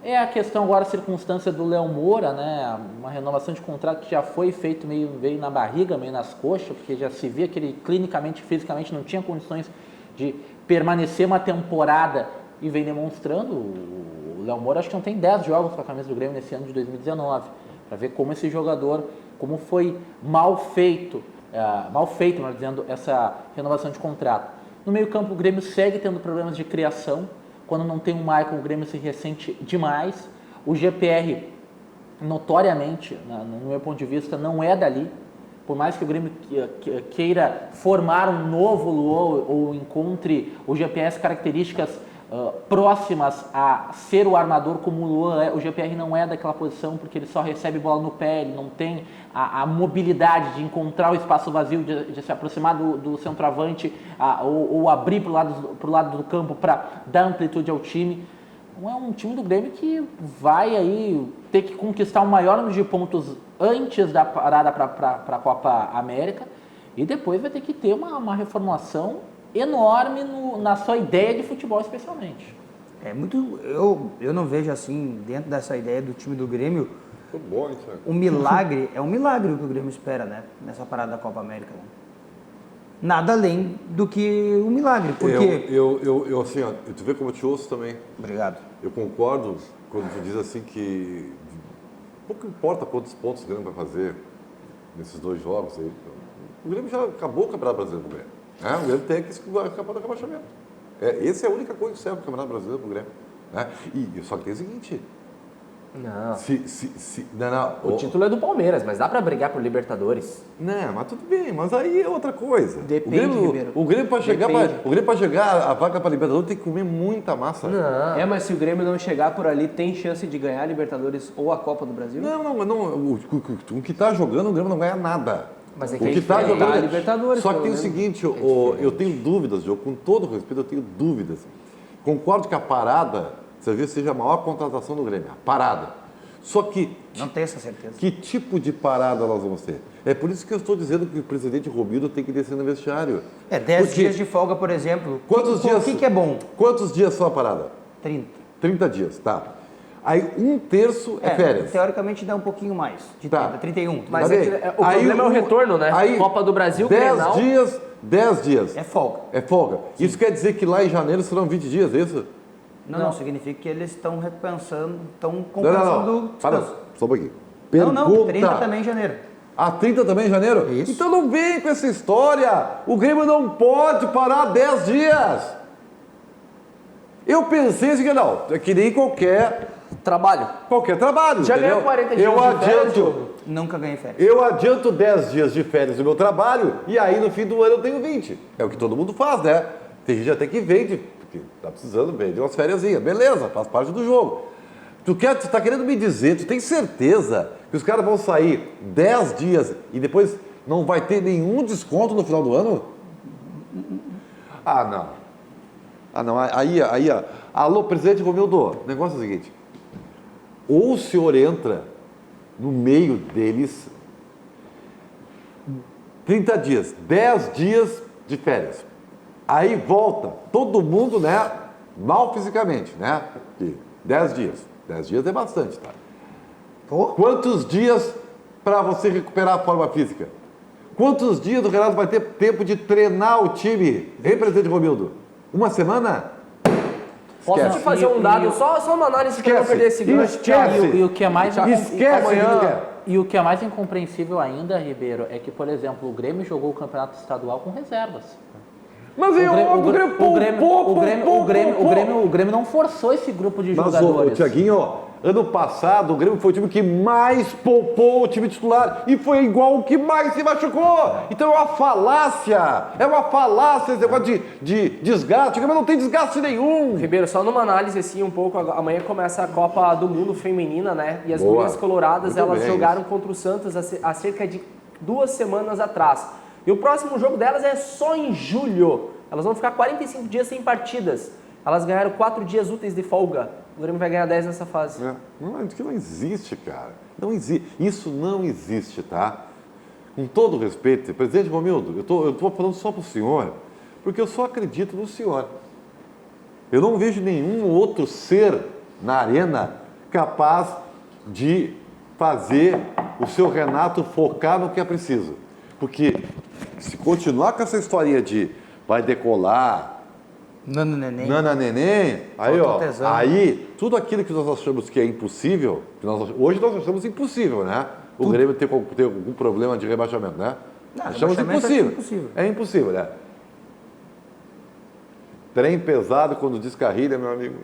É a questão agora, a circunstância do Léo Moura, né? Uma renovação de contrato que já foi feito meio na barriga, meio nas coxas, porque já se via que ele clinicamente, fisicamente não tinha condições de permanecer uma temporada e vem demonstrando. O Léo Moura acho que não tem 10 jogos com a camisa do Grêmio nesse ano de 2019, para ver como esse jogador, como foi mal feito, melhor dizendo, essa renovação de contrato. No meio campo o Grêmio segue tendo problemas de criação. Quando não tem o Maicon, o Grêmio se ressente demais. O GPR, notoriamente, no meu ponto de vista, não é dali. Por mais que o Grêmio queira formar um novo Luan ou encontre o GPR características próximas a ser o armador como o Luan é, o GPR não é daquela posição, porque ele só recebe bola no pé, ele não tem a mobilidade de encontrar o espaço vazio, de se aproximar do centroavante ou abrir para o lado do campo para dar amplitude ao time. Não é um time do Grêmio que vai aí ter que conquistar o maior número de pontos antes da parada para a Copa América e depois vai ter que ter uma reformulação enorme na sua ideia de futebol, especialmente. Eu não vejo assim, dentro dessa ideia do time do Grêmio, bom, isso um milagre, é um milagre o que o Grêmio espera, né? Nessa parada da Copa América. Né? Nada além do que um milagre, porque... Eu assim, ó, tu vê como eu te ouço também. Obrigado. Eu concordo quando tu diz assim que pouco importa quantos pontos o Grêmio vai fazer nesses 2 jogos aí. O Grêmio já acabou o Campeonato Brasileiro pro Grêmio. O Grêmio tem que escapar do rebaixamento. Essa é a única coisa que serve o Campeonato Brasileiro pro Grêmio. Né? E só que tem o seguinte... Não. Não. O título é do Palmeiras, mas dá pra brigar por Libertadores. Não, mas tudo bem, mas aí é outra coisa. Depende, Ribeiro. O Grêmio para chegar a vaga para Libertadores tem que comer muita massa. Não. Mas se o Grêmio não chegar por ali, tem chance de ganhar a Libertadores ou a Copa do Brasil? Não. O que tá jogando, o Grêmio não ganha nada. Mas é o que tá jogando é a Libertadores. Só que tem o seguinte, eu tenho dúvidas, Diogo, com todo respeito, eu tenho dúvidas. Concordo que a parada, talvez seja a maior contratação do Grêmio, a parada. Só que... Não tenho essa certeza. Que tipo de parada nós vamos ter? É por isso que eu estou dizendo que o presidente Romildo tem que descer no vestiário. 10 dias de folga, por exemplo. Quantos dias? O que é bom? Quantos dias são a parada? 30. 30 dias, tá. Aí 1/3 é férias. Teoricamente dá um pouquinho mais, de 30, 31. Mas o problema é o retorno, né? Aí, Copa do Brasil, 10 dias. É folga. É folga. Sim. Isso quer dizer que lá em janeiro serão 20 dias, é isso? Não, significa que eles estão repensando, estão compensando... Não. Para, só um pouquinho. Não, 30 também em janeiro. 30 também em janeiro? Isso. Então não vem com essa história. O Grêmio não pode parar 10 dias. Eu pensei assim, não, é que nem qualquer trabalho. Já ganhou 40 dias de férias, Diogo? Nunca ganhei férias. Eu adianto 10 dias de férias do meu trabalho e aí no fim do ano eu tenho 20. É o que todo mundo faz, né? Tem gente até que vende, porque tá precisando vender umas fériasinhas. Beleza, faz parte do jogo. Tu tá querendo me dizer, tu tem certeza que os caras vão sair 10 dias e depois não vai ter nenhum desconto no final do ano? Não. Aí, ó. Alô, presidente Romildo, o negócio é o seguinte. Ou o senhor entra no meio deles 30 dias, 10 dias de férias. Aí volta todo mundo, né, mal fisicamente, né? 10 dias. 10 dias é bastante, tá? Quantos dias para você recuperar a forma física? Quantos dias o Renato vai ter tempo de treinar o time? Hein, presidente Romildo? Uma semana? Posso te fazer um dado, só uma análise para não perder esse gancho. E o que é mais Esquece. E o que é mais incompreensível ainda, Ribeiro, é que, por exemplo, o Grêmio jogou o campeonato estadual com reservas. Mas é óbvio, o Grêmio não forçou esse grupo de jogadores. Mas, Thiaguinho, ano passado o Grêmio foi o time que mais poupou o time titular e foi igual o que mais se machucou. Então é uma falácia esse negócio de desgaste. O Grêmio não tem desgaste nenhum. Ribeiro, só numa análise assim um pouco, amanhã começa a Copa do Mundo Feminina, né? E as Boa. Gurias Coloradas, Muito elas bem, jogaram contra o Santos há cerca de 2 semanas atrás. E o próximo jogo delas é só em julho. Elas vão ficar 45 dias sem partidas. Elas ganharam 4 dias úteis de folga. O Grêmio vai ganhar 10 nessa fase. Isso não existe, cara. Não existe. Isso não existe, tá? Com todo respeito, presidente Romildo, eu tô falando só pro senhor, porque eu só acredito no senhor. Eu não vejo nenhum outro ser na arena capaz de fazer o seu Renato focar no que é preciso. Porque se continuar com essa historinha de vai decolar, Nana neném, aí tudo aquilo que nós achamos que é impossível, hoje nós achamos impossível, né? O Grêmio ter algum problema de rebaixamento, né? Não, achamos impossível. É impossível, né? Trem pesado quando descarrilha, meu amigo.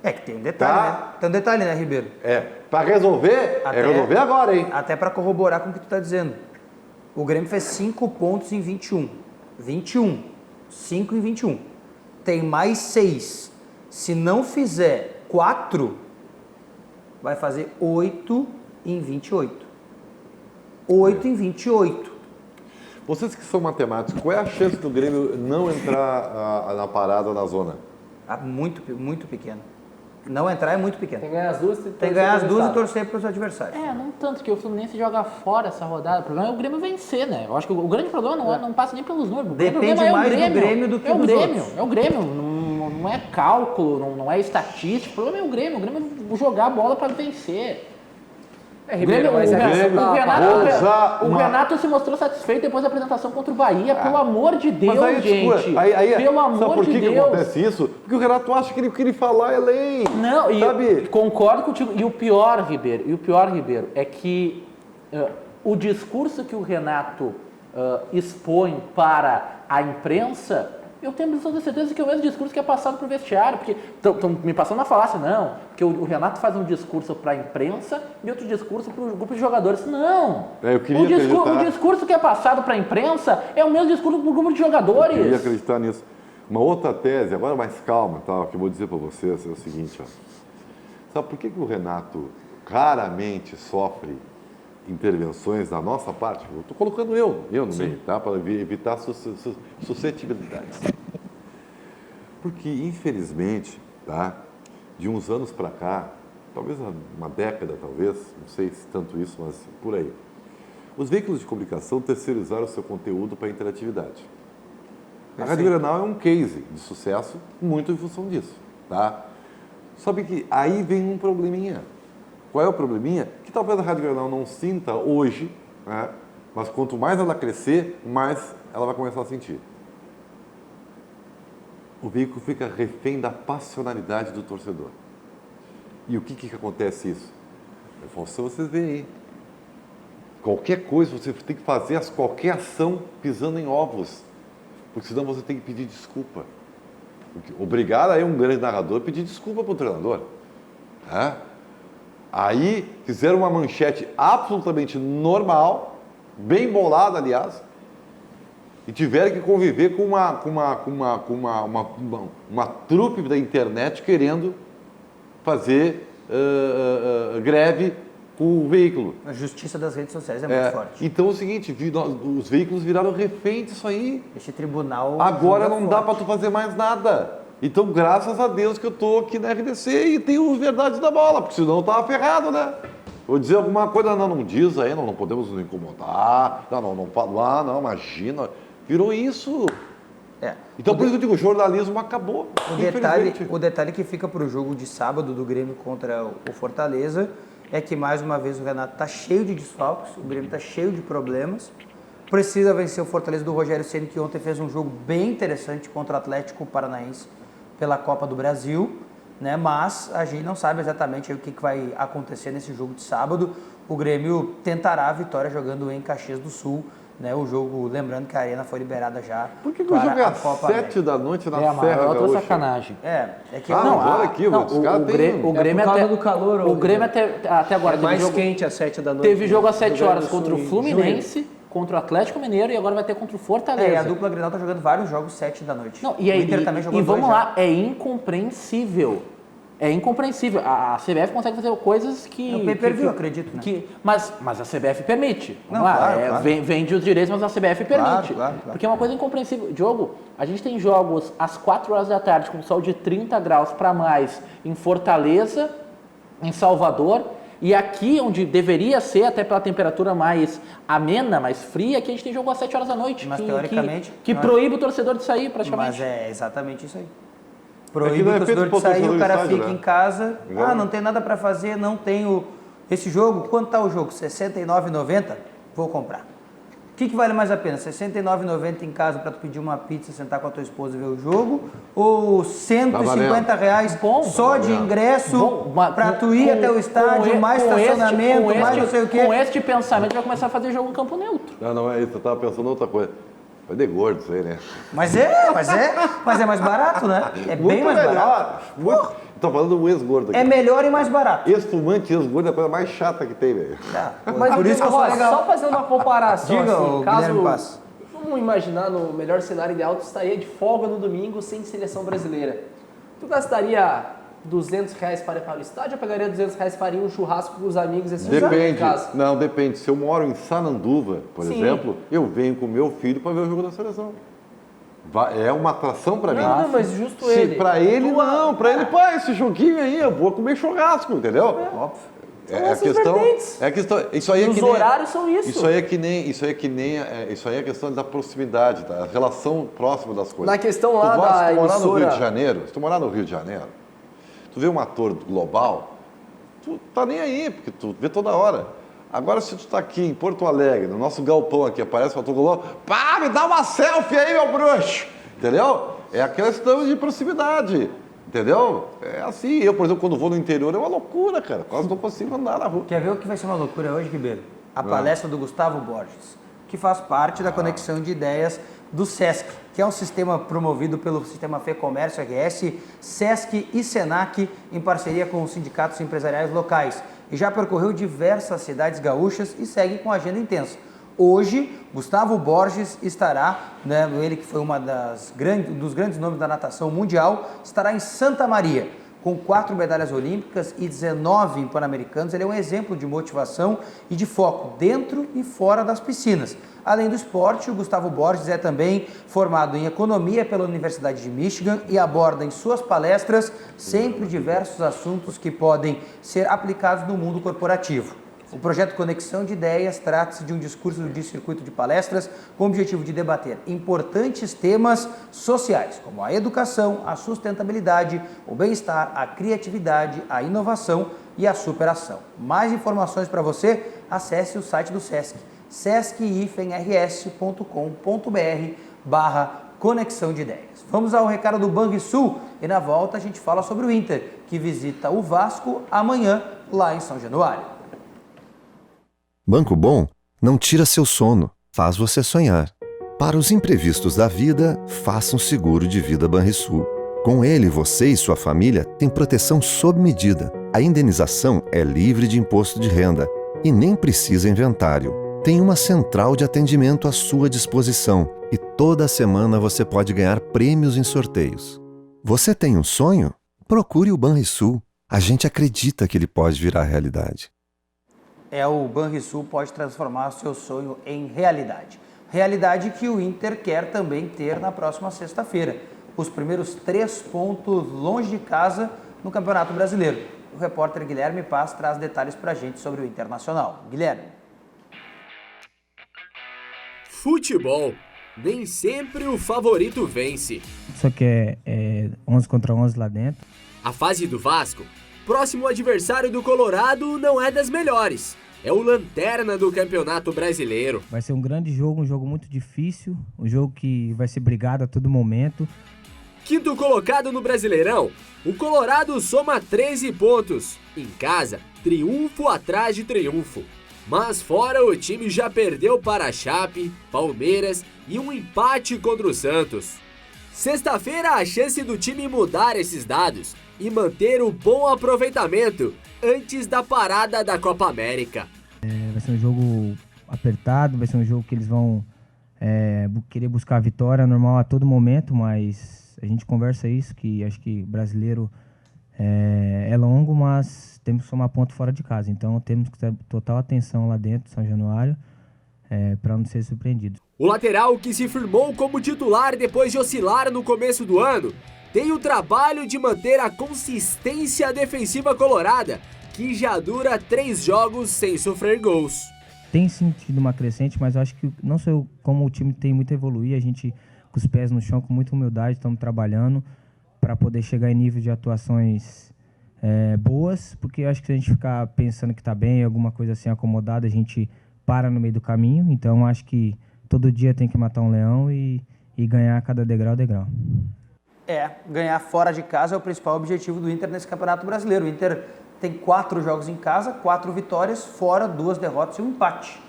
É que tem um detalhe, né? Tem um detalhe, né, Ribeiro? Para resolver, resolver agora, hein? Até para corroborar com o que tu tá dizendo. O Grêmio fez 5 pontos em 21. 5 em 21. Tem mais 6. Se não fizer 4, vai fazer 8 em 28. 8 em 28. Vocês que são matemáticos, qual é a chance do Grêmio não entrar na parada na zona? Muito, muito pequeno. Não entrar é muito pequeno. Tem que ganhar as duas, e torcer para os adversários. Não tanto que o Fluminense joga fora essa rodada. O problema é o Grêmio vencer, né? Eu acho que o grande problema não passa nem pelos números. Depende mais do Grêmio do que dos outros. É o Grêmio. Não é cálculo, não é estatística. O problema é o Grêmio. O Grêmio jogar a bola para vencer. Ribeiro, o Renato se mostrou satisfeito depois da apresentação contra o Bahia. Pelo amor de Deus, gente. Pelo amor de Deus. Sabe por que acontece isso? Porque o Renato acha que ele queria falar é lei. Não, e concordo contigo. E o pior, Ribeiro, é que o discurso que o Renato expõe para a imprensa, eu tenho absoluta certeza que é o mesmo discurso que é passado para o vestiário, porque estão me passando a falácia, não, porque o Renato faz um discurso para a imprensa e outro discurso para o grupo de jogadores. Não! O discurso que é passado para a imprensa é o mesmo discurso para o grupo de jogadores. Eu queria acreditar nisso. Uma outra tese, agora mais calma, tá, que eu vou dizer para vocês é o seguinte, ó. Sabe por que o Renato raramente sofre intervenções da nossa parte? Eu estou colocando eu no meio, tá? Para evitar suscetibilidades. Porque, infelizmente, tá? De uns anos para cá, talvez uma década, talvez, não sei se tanto isso, mas por aí, os veículos de comunicação terceirizaram o seu conteúdo para a interatividade. A Rádio Grenal é um case de sucesso muito em função disso, tá? Só que aí vem um probleminha. Qual é o probleminha? Que talvez a Rádio Grenal não sinta hoje, né? Mas quanto mais ela crescer, mais ela vai começar a sentir. O veículo fica refém da passionalidade do torcedor. E o que acontece isso? Vocês veem aí. Qualquer coisa você tem que fazer, qualquer ação pisando em ovos. Porque senão você tem que pedir desculpa. Obrigar aí um grande narrador a pedir desculpa para o treinador. Aí fizeram uma manchete absolutamente normal, bem bolada, aliás, e tiveram que conviver com uma trupe da internet querendo fazer greve com o veículo. A justiça das redes sociais é muito forte. Então é o seguinte, os veículos viraram refém disso aí. Esse tribunal... Agora não dá para tu fazer mais nada. Então, graças a Deus que eu estou aqui na RDC e tenho verdade da bola, porque senão eu estava ferrado, né? Vou dizer alguma coisa, não diz aí, não podemos nos incomodar, não fala, não, imagina. Virou isso. Então, por isso que eu digo, o jornalismo acabou. O detalhe que fica para o jogo de sábado do Grêmio contra o Fortaleza é que, mais uma vez, o Renato está cheio de desfalques, o Grêmio está cheio de problemas, precisa vencer o Fortaleza do Rogério Ceni, que ontem fez um jogo bem interessante contra o Atlético Paranaense pela Copa do Brasil, né? Mas a gente não sabe exatamente o que vai acontecer nesse jogo de sábado. O Grêmio tentará a vitória jogando em Caxias do Sul né, o jogo, lembrando que a Arena foi liberada já. Por que o para jogo é a às Copa 7 da noite na mas Serra é outra Gaúcha? sacanagem. É que olha aqui, os caras têm... O Grêmio por causa até, do calor, o Grêmio até agora É teve mais jogo, quente às 7 da noite. teve jogo às 7 horas Rio Grande do contra o Sul em Fluminense, contra o Atlético Mineiro e agora vai ter contra o Fortaleza. a dupla Grenal tá jogando vários jogos 7 da noite. Não, o Inter também jogou e dois vamos já. lá, é incompreensível. É incompreensível. A CBF consegue fazer coisas que... É o pay-per-view, acredito, né? Mas a CBF permite. Não, Vamos lá, claro. Vende os direitos, mas a CBF permite. Claro. Porque é uma coisa incompreensível. Diogo, a gente tem jogos às 4 horas da tarde com sol de 30 graus para mais em Fortaleza, em Salvador, e aqui onde deveria ser, até pela temperatura mais amena, mais fria, aqui a gente tem jogo às 7 horas da noite. Mas teoricamente... Que proíbe o torcedor de sair praticamente. Mas é exatamente isso aí. de Proíbe o torcedor de sair, o cara fica né? em casa. Igual. Não tem nada para fazer, não tenho esse jogo. Quanto tá o jogo? R$ 69,90? Vou comprar. O que vale mais a pena? R$ 69,90 em casa para tu pedir uma pizza, sentar com a tua esposa e ver o jogo? Ou R$ 150 reais só de ingresso para tu ir até o estádio, mais estacionamento, mais não sei o quê? Com este pensamento vai começar a fazer jogo em campo neutro. Não é isso, eu tava pensando em outra coisa. Vai de gordo isso aí, né? Mas é mais barato, né? É bem mais barato. Tô falando do ex-gordo aqui. É melhor e mais barato. Ex-fumante e ex-gordo é a coisa mais chata que tem, velho. Mas por isso que eu sou legal. Só fazendo uma comparação, Diga, assim, Guilherme Pass. vamos imaginar no melhor cenário ideal, tu estaria de folga no domingo sem seleção brasileira. Tu gastaria R$200 para ir para o estádio ou pegaria R$200 para ir um churrasco com os amigos e assistir Depende. em casa? Não, depende. Se eu moro em Sananduva, por Sim. exemplo, eu venho com meu filho para ver o jogo da seleção. É uma atração para mim. Não, mas justo Se ele. para ele, não. Para ele, pá, esse joguinho aí, eu vou comer churrasco, entendeu? Óbvio. É a questão. Isso aí é Os que nem, horários são isso. Isso aí é a questão da proximidade, tá? A relação próxima das coisas. Na questão lá tu morar no emissora- Rio de Janeiro, se tu morar no Rio de Janeiro, tu vê um ator global, tu tá nem aí, porque tu vê toda hora. Agora, se tu tá aqui em Porto Alegre, no nosso galpão aqui, aparece um ator global, pá, me dá uma selfie aí, meu bruxo! Entendeu? É aquela questão de proximidade. Entendeu? É assim. Eu, por exemplo, quando vou no interior, é uma loucura, cara. Quase não consigo andar na rua. Quer ver o que vai ser uma loucura hoje, Ribeiro? A palestra do Gustavo Borges, que faz parte da conexão de ideias do SESC, que é um sistema promovido pelo Sistema Fê Comércio RS, SESC e SENAC, em parceria com os sindicatos empresariais locais. E já percorreu diversas cidades gaúchas e segue com agenda intensa. Hoje, Gustavo Borges estará, né, ele que foi dos grandes nomes da natação mundial, estará em Santa Maria, com 4 medalhas olímpicas e 19 em Pan-Americanos. Ele é um exemplo de motivação e de foco dentro e fora das piscinas. Além do esporte, o Gustavo Borges é também formado em economia pela Universidade de Michigan e aborda em suas palestras sempre diversos assuntos que podem ser aplicados no mundo corporativo. O projeto Conexão de Ideias trata-se de um discurso de circuito de palestras com o objetivo de debater importantes temas sociais, como a educação, a sustentabilidade, o bem-estar, a criatividade, a inovação e a superação. Mais informações para você, acesse o site do SESC, sesc-rs.com.br/conexão de ideias. Vamos ao recado do Banrisul e na volta a gente fala sobre o Inter, que visita o Vasco amanhã lá em São Januário. Banco Bom não tira seu sono, faz você sonhar. Para os imprevistos da vida, faça um seguro de vida Banrisul. Com ele, você e sua família têm proteção sob medida. A indenização é livre de imposto de renda e nem precisa inventário. Tem uma central de atendimento à sua disposição e toda semana você pode ganhar prêmios em sorteios. Você tem um sonho? Procure o Banrisul. A gente acredita que ele pode virar realidade. O Banrisul pode transformar o seu sonho em realidade. Realidade que o Inter quer também ter na próxima sexta-feira. Os primeiros 3 pontos longe de casa no Campeonato Brasileiro. O repórter Guilherme Pass traz detalhes pra gente sobre o Internacional. Guilherme. Futebol. Nem sempre o favorito vence. Só que é 11 contra 11 lá dentro. A fase do Vasco, próximo adversário do Colorado, não é das melhores. É o lanterna do Campeonato Brasileiro. Vai ser um grande jogo, um jogo muito difícil, um jogo que vai ser brigado a todo momento. Quinto colocado no Brasileirão, o Colorado soma 13 pontos. Em casa, triunfo atrás de triunfo. Mas fora, o time já perdeu para a Chape, Palmeiras e um empate contra o Santos. Sexta-feira, a chance do time mudar esses dados e manter o bom aproveitamento antes da parada da Copa América. Vai ser um jogo apertado, vai ser um jogo que eles vão querer buscar a vitória normal a todo momento, mas a gente conversa isso, que acho que brasileiro é longo, mas temos que somar ponto fora de casa. Então temos que ter total atenção lá dentro, São Januário, para não ser surpreendidos. O lateral, que se firmou como titular depois de oscilar no começo do ano, tem o trabalho de manter a consistência defensiva colorada, que já dura 3 jogos sem sofrer gols. Tem sentido uma crescente, mas eu acho que não sei como o time tem muito a evoluir, a gente com os pés no chão, com muita humildade, estamos trabalhando para poder chegar em nível de atuações boas, porque eu acho que se a gente ficar pensando que está bem, alguma coisa assim acomodada, a gente para no meio do caminho. Então acho que todo dia tem que matar um leão e ganhar cada degrau. Ganhar fora de casa é o principal objetivo do Inter nesse Campeonato Brasileiro. O Inter tem 4 jogos em casa, 4 vitórias, fora 2 derrotas e um empate,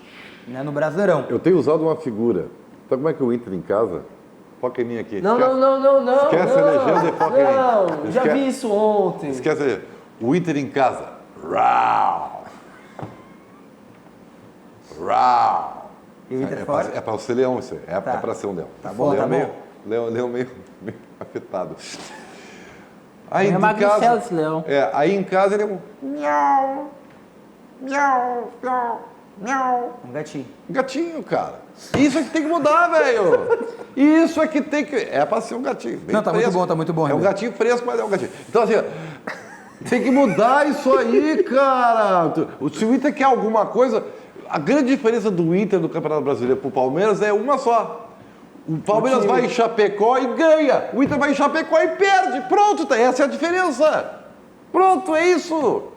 né, no Brasileirão. Eu tenho usado uma figura. Sabe como é que o Inter em casa? Foca em mim aqui. Não. Esquece a legenda e foca em mim. Não, já vi isso ontem. Esquece a legenda. O Inter em casa. Rau. E o Inter fora? É para ser leão isso aí. É para ser um leão. Tá bom, leão tá bom. Leão meio afetado. Aí em casa, esse leão. Aí em casa ele é um... Um gatinho. Um gatinho, cara. Isso é que tem que mudar, velho. Isso é que tem que... É pra ser um gatinho. Não, tá fresco. muito bom. É um gatinho fresco, mas é um gatinho. Então, assim, tem que mudar isso aí, cara. Se o Inter quer alguma coisa... A grande diferença do Inter no Campeonato Brasileiro pro Palmeiras é uma só. O Palmeiras vai em Chapecó e ganha. O Inter vai em Chapecó e perde. Pronto, essa é a diferença. Pronto, é isso.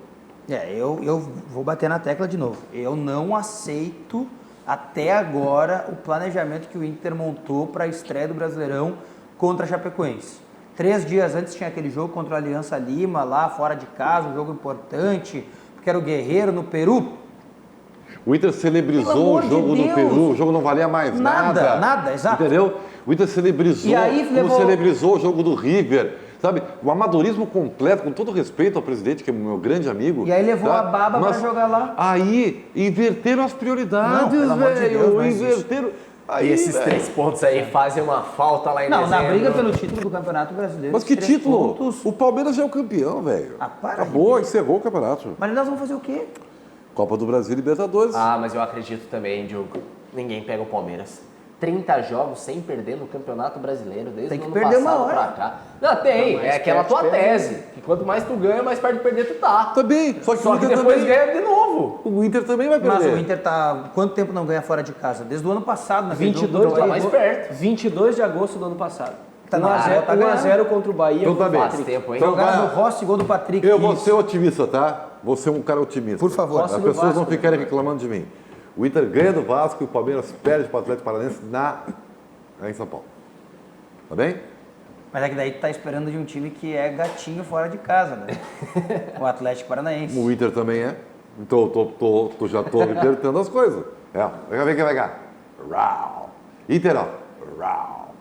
Eu vou bater na tecla de novo. Eu não aceito até agora o planejamento que o Inter montou para a estreia do Brasileirão contra a Chapecoense. 3 dias antes tinha aquele jogo contra a Aliança Lima, lá fora de casa, um jogo importante, porque era o Guerreiro no Peru. O Inter celebrizou o jogo no Peru, o jogo não valia mais nada. Nada, exato. Entendeu? O Inter celebrizou, celebrizou o jogo do River, sabe? O amadorismo completo, com todo respeito ao presidente, que é meu grande amigo. E aí levou a baba para jogar lá. Aí inverteram as prioridades, velho. Inverteram. Aí, e esses 3 pontos aí fazem uma falta lá em dezembro. Na briga pelo título do Campeonato Brasileiro. Mas que título? O Palmeiras já é o campeão, velho. Acabou, encerrou o campeonato. Mas nós vamos fazer o quê? Copa do Brasil e Libertadores. Mas eu acredito também, Diogo, ninguém pega o Palmeiras. 30 jogos sem perder no Campeonato Brasileiro, desde o ano passado pra cá. Não, tem, é aquela tua tese, que quanto mais tu ganha, mais perto de perder tu tá. Também, só que o Inter depois também ganha de novo. O Inter também vai perder. Mas o Inter tá... Quanto tempo não ganha fora de casa? Desde o ano passado, na 22 tá mais perto. 22 de agosto do ano passado. Tá 1x0 contra o Bahia. Então tá bem. Tempo, hein? Então, do Rossi, gol do Patrick. Eu vou ser otimista, tá? Vou ser um cara otimista. Por favor. As pessoas não ficarem reclamando de mim. O Inter ganha do Vasco e o Palmeiras perde para o Atlético Paranaense em São Paulo. Tá bem? Mas é que daí tu tá esperando de um time que é gatinho fora de casa, né? O Atlético Paranaense. O Inter também é. Então já tô invertendo as coisas. Vem cá. Rau. Inter, ó. Rau.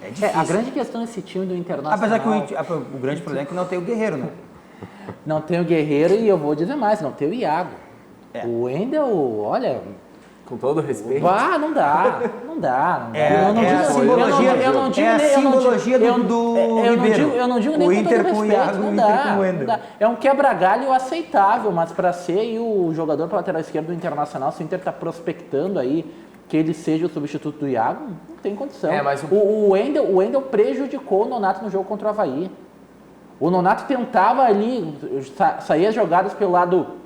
É difícil. A grande questão desse time do Internacional... Apesar que o grande problema é que não tem o Guerreiro, né? Não tem o Guerreiro e eu vou dizer mais, não tem o Iago. O Wendel, olha... Com todo respeito. Não dá. Eu não digo nem com todo respeito, não dá. É um quebra-galho aceitável, mas para ser o jogador para lateral esquerdo do Internacional, se o Inter está prospectando aí que ele seja o substituto do Iago, não tem condição. Mas o Wendel prejudicou o Nonato no jogo contra o Avaí. O Nonato tentava ali sair as jogadas pelo lado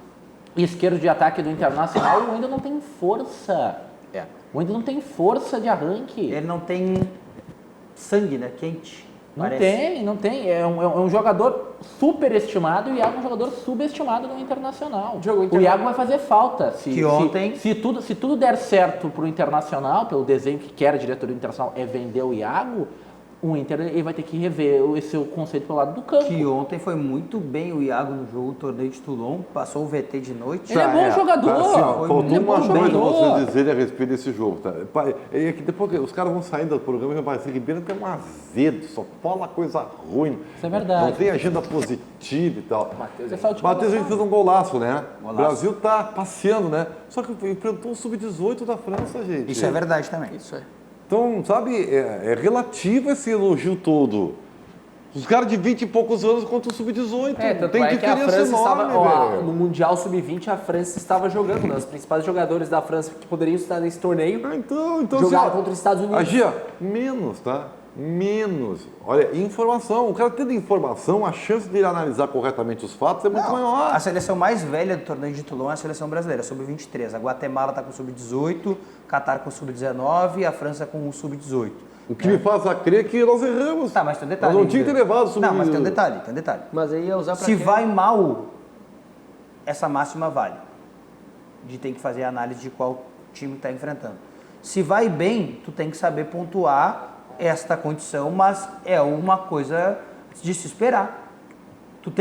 esquerdo de ataque do Internacional, o Wendel não tem força. O Wendel não tem força de arranque. Ele não tem sangue, né? Quente. Não tem. É um jogador superestimado e o Iago é um jogador subestimado no Internacional. O Iago vai fazer falta. Se tudo der certo pro Internacional, pelo desenho que quer a diretoria do Internacional é vender o Iago, o Inter ele vai ter que rever esse conceito pelo lado do campo. Que ontem foi muito bem o Iago no jogo, o torneio de Toulon, passou o VT de noite. Ele é bom jogador. Assim, ó, faltou uma coisa de vocês jogador. dizerem a respeito desse jogo. Tá? É que depois que os caras vão saindo do programa e vai dizer que Ribeiro tem um azedo, só fala coisa ruim. Isso é verdade. Não tem agenda positiva e tal. Matheus a gente fez um golaço, né? Golaço. O Brasil tá passeando, né? Só que enfrentou o Sub-18 da França, gente. Isso é verdade também. Isso é. Então, sabe, é relativo esse elogio todo. Os caras de 20 e poucos anos contra o Sub-18. Tanto tem é que a diferença França enorme, estava, velho. no Mundial Sub-20, a França estava jogando, né? Os principais jogadores da França que poderiam estar nesse torneio Então jogaram assim, contra os Estados Unidos. Agia menos, tá? Menos. Olha, informação. O cara tendo informação, a chance de ele analisar corretamente os fatos é muito maior. A seleção mais velha do torneio de Toulon é a seleção brasileira, sub-23. A Guatemala está com o sub-18, Catar com o sub-19 e a França com o sub-18. O que me faz a crer que nós erramos. Tá, mas tem um detalhe. Nós não tinha que ter levado o sub-18. Não, mas tem um detalhe. Mas aí ia usar pra Se quê? vai mal, essa máxima vale. De ter que fazer a análise de qual time está enfrentando. Se vai bem, tu tem que saber pontuar esta condição, mas é uma coisa de se esperar. Tu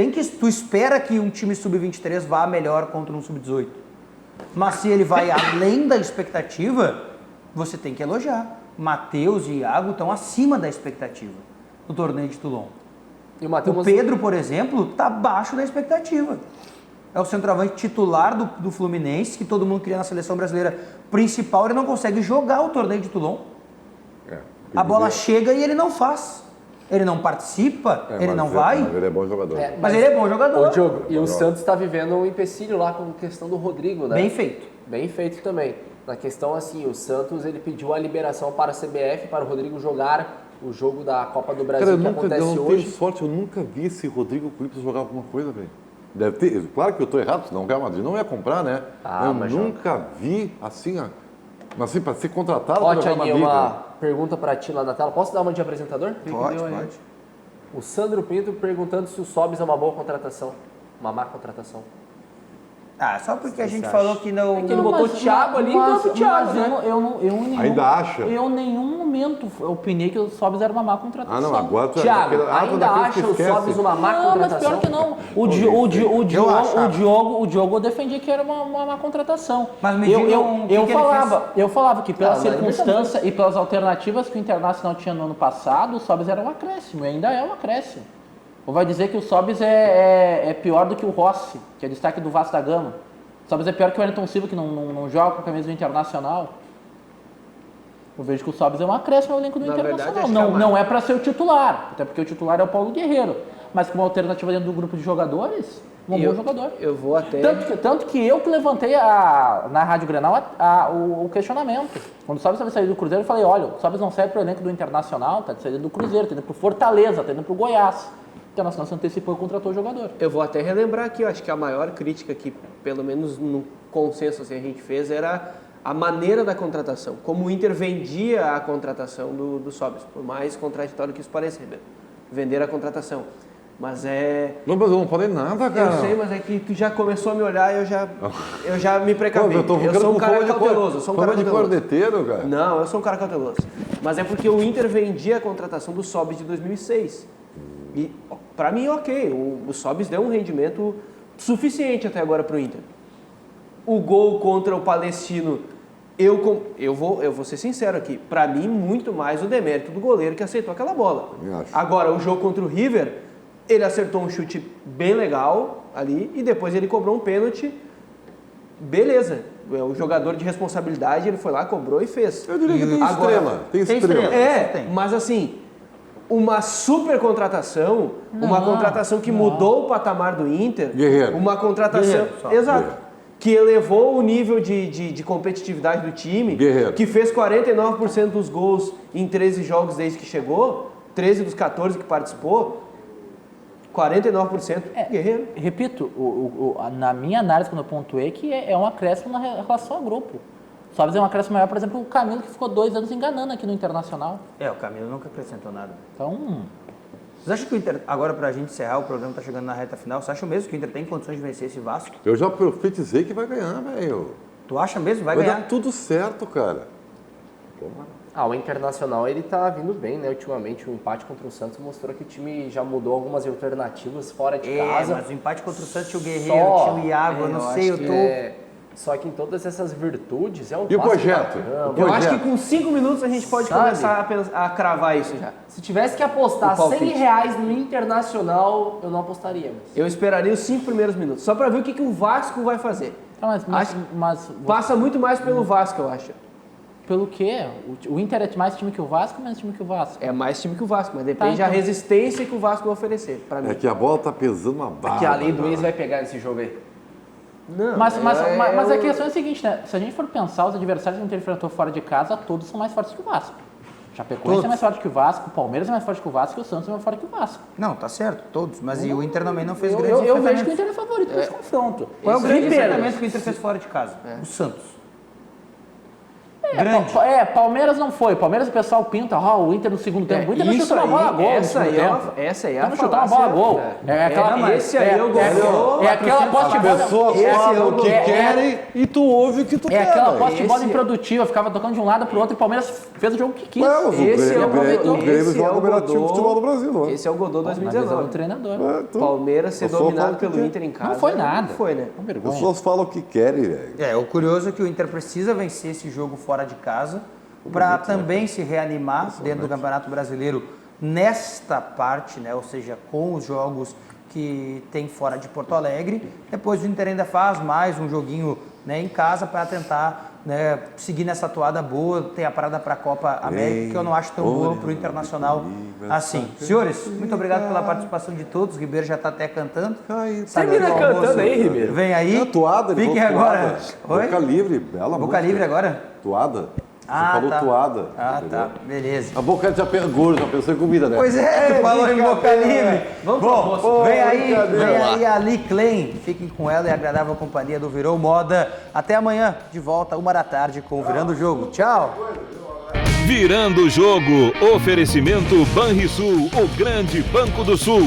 espera que um time sub-23 vá melhor contra um sub-18. Mas se ele vai além da expectativa, você tem que elogiar. Matheus e Iago estão acima da expectativa no torneio de Toulon. E o Pedro, por exemplo, está abaixo da expectativa. É o centroavante titular do Fluminense, que todo mundo queria na seleção brasileira principal, ele não consegue jogar o torneio de Toulon. A bola chega e ele não faz. Ele não participa, ele não vai. Mas ele é bom jogador. Mas ele é bom jogador. Ô, Diogo, e o Santos está vivendo um empecilho lá com a questão do Rodrigo, né? Bem feito. Bem feito também. Na questão assim, o Santos ele pediu a liberação para a CBF para o Rodrigo jogar o jogo da Copa do Brasil Cara, que acontece eu não hoje. tenho sorte, eu nunca vi esse Rodrigo Clipes jogar alguma coisa, velho. Deve ter, claro que eu estou errado, senão o Real Madrid não ia comprar, né? Eu nunca vi assim, assim para ser contratado Ó, pelo Real Thiaguinho, Madrid. uma cara. pergunta para ti lá na tela. Posso dar uma de apresentador? Pode. O Sandro Pinto perguntando se o Sobis é uma boa contratação, uma má contratação. Ah, só porque a gente falou que não... É que ele botou o Thiago ali, então o Thiago, né? Ainda acha? Eu em nenhum momento opinei que o Sobis era uma má contratação. Ah, não, agora tu Thiago, tu ainda daqueles acha que o esquece. Sobis uma má Não, mas contratação? pior que não. O Diogo defendia que era uma má contratação. Mas me digam o que ele eu falava que pela Ah, circunstância e pelas alternativas que o Internacional tinha no ano passado, o Sobis era um acréscimo, e ainda é um acréscimo. Ou vai dizer que o Sobis é pior do que o Rossi, que é destaque do Vasco da Gama. O Sobis é pior que o Wellington Silva, que não joga com a camisa do Internacional. Eu vejo que o Sobis é um acréscimo ao elenco do Internacional. Não é para ser o titular, até porque o titular é o Paulo Guerreiro. Mas como alternativa dentro do grupo de jogadores, um bom jogador. Eu vou até... Tanto que eu que levantei na Rádio Grenal o questionamento. Quando o Sobis estava saindo do Cruzeiro, eu falei, olha, o Sobis não serve para o elenco do Internacional, está saindo do Cruzeiro, está indo para o Fortaleza, está indo para o Goiás. O Internacional se antecipou e contratou o jogador. Eu vou até relembrar aqui, eu acho que a maior crítica que, pelo menos no consenso assim, a gente fez, era a maneira da contratação. Como o Inter vendia a contratação do Sobis, por mais contraditório que isso pareça, vender a contratação. Mas Não, mas eu não falei nada, cara. Eu sei, mas é que tu já começou a me olhar e eu já me precavi. Eu sou um cara cauteloso. de corneteiro, cara. Não, eu sou um cara cauteloso. Mas é porque o Inter vendia a contratação do Sobis de 2006. E, pra mim, ok, o Sobis deu um rendimento suficiente até agora pro Inter. O gol contra o Palestino, eu vou ser sincero aqui, pra mim, muito mais o demérito do goleiro que aceitou aquela bola. Agora, o jogo contra o River, ele acertou um chute bem legal ali e depois ele cobrou um pênalti, beleza. O jogador de responsabilidade, ele foi lá, cobrou e fez. Eu diria que tem estrela. Tem estrela. Mas assim... Uma super contratação, uma contratação que mudou o patamar do Inter, uma contratação, que elevou o nível de competitividade do time, que fez 49% dos gols em 13 jogos desde que chegou, 13 dos 14 que participou, 49% Guerreiro. Repito, na minha análise, quando eu pontuei, que é um acréscimo na relação ao grupo. Sobis é um acréscimo maior, por exemplo, o Camilo, que ficou 2 anos enganando aqui no Internacional. O Camilo nunca acrescentou nada. Então... Vocês acham que o Inter, agora pra gente encerrar, o programa tá chegando na reta final, você acha mesmo que o Inter tem condições de vencer esse Vasco? Eu já profetizei que vai ganhar, velho. Tu acha mesmo? Vai Vai ganhar? dar tudo certo, cara. O Internacional, ele tá vindo bem, né? Ultimamente, o empate contra o Santos mostrou que o time já mudou algumas alternativas fora de casa. Mas o empate contra o Santos tinha o Guerreiro, tinha o Iago, eu não sei, eu tô... Só que em todas essas virtudes é um E o projeto? Eu acho que com 5 minutos a gente pode começar a cravar isso já. Se tivesse que apostar R$100 no Internacional, eu não apostaria. Mas... Eu esperaria os 5 primeiros minutos, só para ver o que o Vasco vai fazer. Mas passa muito mais pelo Vasco, eu acho. Pelo quê? O Inter é mais time que o Vasco ou menos time que o Vasco? É mais time que o Vasco, mas depende da resistência que o Vasco vai oferecer, pra mim. É que a bola tá pesando uma barra. Que a lei do ex vai pegar nesse jogo aí. Não, mas a questão é a seguinte, né? Se a gente for pensar, os adversários que o Inter enfrentou fora de casa, todos são mais fortes que o Vasco. Chapecoense é mais forte que o Vasco, o Palmeiras é mais forte que o Vasco e o Santos é mais forte que o Vasco. Não, tá certo, todos. Mas e o Inter também não fez grandes Eu vejo que o Inter é favorito nesse confronto. Qual é o grande enfrentamento que o Inter fez fora de casa? O Santos. Grande. Palmeiras não foi. Palmeiras o pessoal pinta, o Inter no segundo tempo. O Inter não chutou uma bola a gol no segundo tempo. Essa aí é a não chutar uma bola a gol. Esse aí é o gol. É aquela posse de bola. As pessoas falam o que querem e tu ouve o que tu quer. É aquela posse de bola improdutiva. Ficava tocando de um lado pro outro e o Palmeiras fez o jogo que quis. O Grêmio joga o melhor time de futebol do Brasil, não é? Esse é o Godô 2019. Mas é o treinador. Palmeiras ser dominado pelo Inter em casa. Não foi nada. Não foi, né? As pessoas falam o que querem, velho. O curioso é que o Inter precisa vencer esse jogo fora de casa para também se reanimar dentro do Campeonato Brasileiro nesta parte, né? Ou seja, com os jogos que tem fora de Porto Alegre. Depois o Inter ainda faz mais um joguinho, né, em casa para tentar, né, seguir nessa toada boa. Tem a parada para a Copa América, que eu não acho tão boa para o Internacional assim. Senhores, muito obrigado pela participação de todos. O Ribeiro já está até cantando. Termina cantando aí, Ribeiro. Vem aí. Toada, fiquem agora. Boca Livre, bela Boca Livre agora? Toada. Você falou toada. Tá. Beleza. A boca já gordo, já pensou em comida, né? Pois é, tu falou em Boca Livre. Bom, vem aí a Ali Klein. Fiquem com ela e a agradável companhia do Virou Moda. Até amanhã, de volta, 13h, com o Virando o Jogo. Tchau. Virando o Jogo. Oferecimento Banrisul, o grande Banco do Sul.